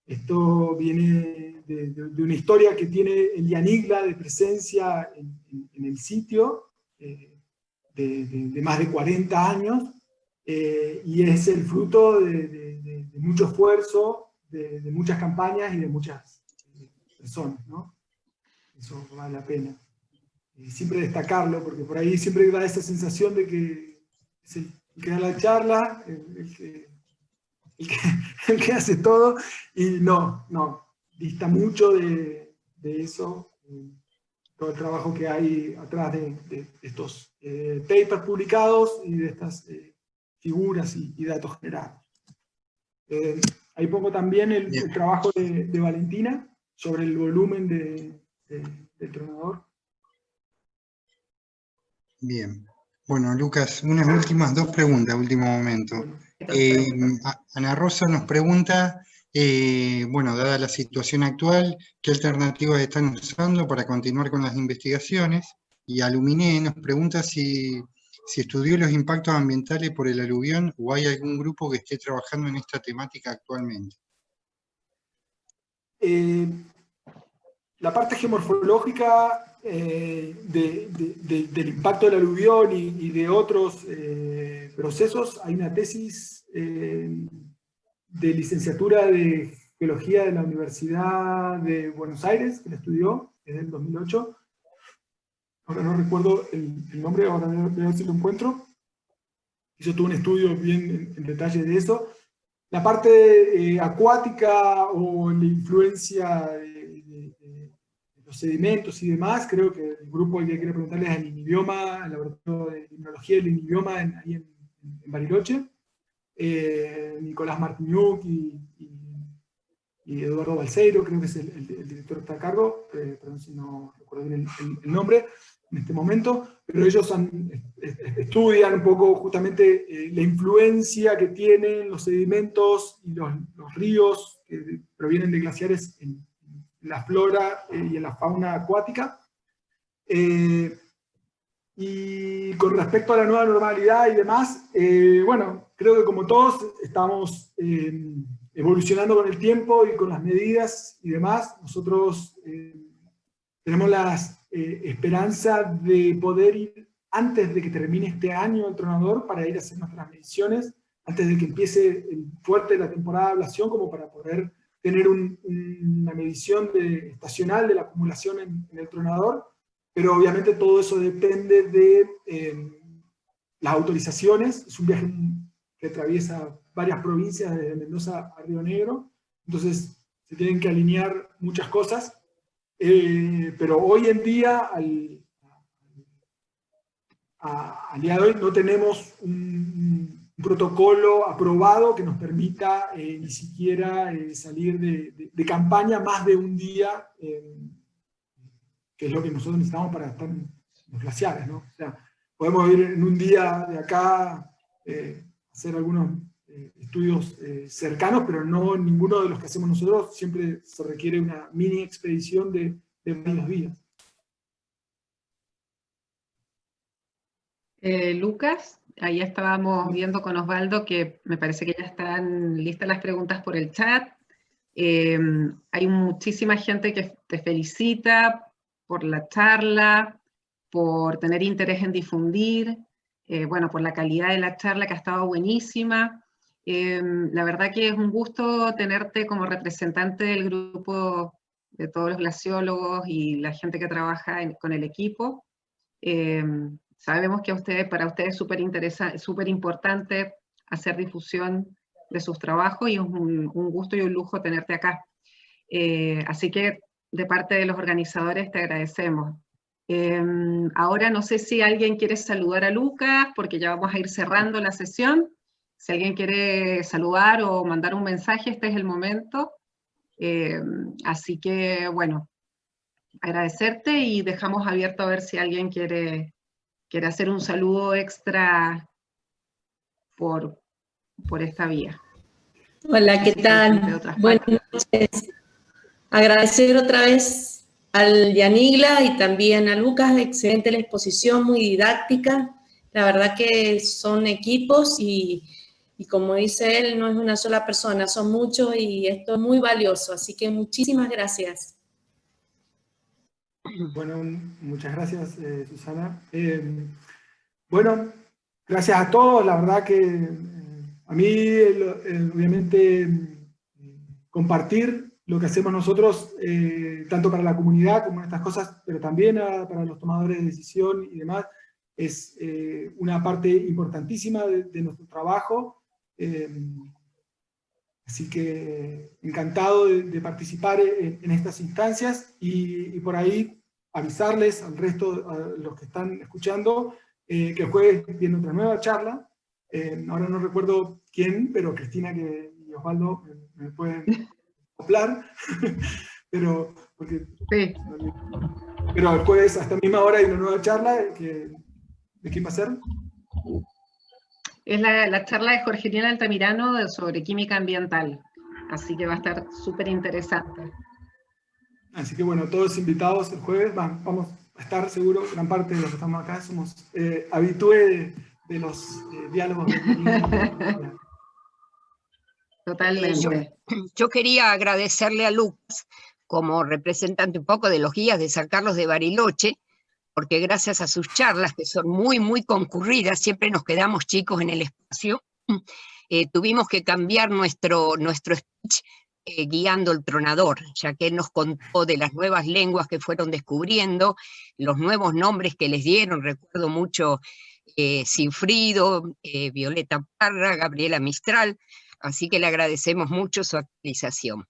Esto viene de una historia que tiene el Yanigla de presencia en el sitio de más de 40 años, y es el fruto de mucho esfuerzo, de muchas campañas y de muchas personas, ¿no? Eso vale la pena. Siempre destacarlo, porque por ahí siempre da esa sensación de que es el que da la charla, el que hace todo, y no, dista mucho de eso, todo el trabajo que hay atrás de estos papers publicados y de estas figuras y datos generados. Ahí pongo también el trabajo de Valentina sobre el volumen del tronador. Bien. Bueno, Lucas, unas últimas dos preguntas, último momento. Ana Rosa nos pregunta, bueno, dada la situación actual, ¿qué alternativas están usando para continuar con las investigaciones? Y Aluminé nos pregunta si estudió los impactos ambientales por el aluvión o hay algún grupo que esté trabajando en esta temática actualmente. La parte geomorfológica del impacto del aluvión y de otros procesos, hay una tesis de licenciatura de Geología de la Universidad de Buenos Aires, que la estudió desde el 2008. Ahora no recuerdo el nombre, ahora voy a ver si lo encuentro. Hizo todo un estudio bien en detalle de eso. La parte acuática o la influencia de los sedimentos y demás, creo que el grupo al que quiere preguntarles es el Linibioma, el laboratorio de limnología del Linibioma ahí en Bariloche. Nicolás Martiniuk y Eduardo Balseiro, creo que es el director que está a cargo, perdón si no recuerdo bien el nombre en este momento, pero ellos estudian un poco justamente la influencia que tienen los sedimentos y los ríos que provienen de glaciares en la flora y en la fauna acuática. Y con respecto a la nueva normalidad y demás, bueno, creo que como todos estamos evolucionando con el tiempo y con las medidas y demás. Nosotros tenemos la esperanza de poder ir antes de que termine este año el tronador para ir a hacer nuestras mediciones, antes de que empiece el fuerte de la temporada de ablación, como para poder tener una medición estacional de la acumulación en el tronador. Pero obviamente todo eso depende de las autorizaciones. Es un viaje que atraviesa varias provincias, desde Mendoza a Río Negro, entonces se tienen que alinear muchas cosas, pero hoy en día, al día de hoy, no tenemos un protocolo aprobado que nos permita ni siquiera salir de campaña más de un día, que es lo que nosotros necesitamos para estar en los glaciares, ¿no? O sea, podemos ir en un día de acá, hacer algunos estudios cercanos, pero no ninguno de los que hacemos nosotros. Siempre se requiere una mini expedición de varios días. Lucas, ahí estábamos viendo con Osvaldo que me parece que ya están listas las preguntas por el chat. Hay muchísima gente que te felicita por la charla, por tener interés en difundir, bueno, por la calidad de la charla que ha estado buenísima. La verdad que es un gusto tenerte como representante del grupo de todos los glaciólogos y la gente que trabaja con el equipo. Sabemos que para ustedes es súper importante hacer difusión de sus trabajos y es un gusto y un lujo tenerte acá. Así que de parte de los organizadores te agradecemos. Ahora no sé si alguien quiere saludar a Lucas, porque ya vamos a ir cerrando la sesión. Si alguien quiere saludar o mandar un mensaje, este es el momento. Así que, bueno, agradecerte y dejamos abierto a ver si alguien quiere hacer un saludo extra por esta vía. Hola, ¿qué tal? Buenas noches. Agradecer otra vez al Yanigla y también a Lucas, excelente la exposición, muy didáctica. La verdad que son equipos y como dice él, no es una sola persona, son muchos y esto es muy valioso. Así que muchísimas gracias. Bueno, muchas gracias, Susana. Bueno, gracias a todos. La verdad que a mí, obviamente, compartir lo que hacemos nosotros, tanto para la comunidad como en estas cosas, pero también para los tomadores de decisión y demás, es una parte importantísima de nuestro trabajo. Así que encantado de participar en estas instancias y por ahí avisarles al resto, a los que están escuchando, que el jueves viene otra nueva charla. Ahora no recuerdo quién, pero Cristina y Osvaldo me pueden hablar. pero el jueves hasta la misma hora hay una nueva charla. ¿De quién va a ser? Es la charla de Jorge Daniel Altamirano sobre química ambiental, así que va a estar súper interesante. Así que bueno, todos invitados el jueves, vamos a estar seguro, gran parte de los que estamos acá somos habitués de los diálogos. Totalmente. Yo quería agradecerle a Lucas, como representante un poco de los guías de San Carlos de Bariloche, porque gracias a sus charlas, que son muy, muy concurridas, siempre nos quedamos chicos en el espacio, tuvimos que cambiar nuestro speech guiando el tronador, ya que él nos contó de las nuevas lenguas que fueron descubriendo, los nuevos nombres que les dieron. Recuerdo mucho Sinfrido, Violeta Parra, Gabriela Mistral, así que le agradecemos mucho su actualización.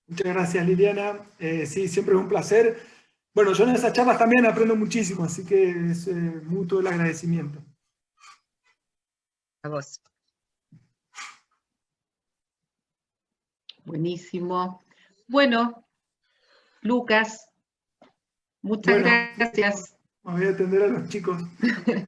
Muchas gracias, Liliana. Sí, siempre es un placer. Bueno, yo en esas charlas también aprendo muchísimo, así que es mutuo el agradecimiento. A vos. Buenísimo. Bueno, Lucas, muchas gracias. Me voy a atender a los chicos.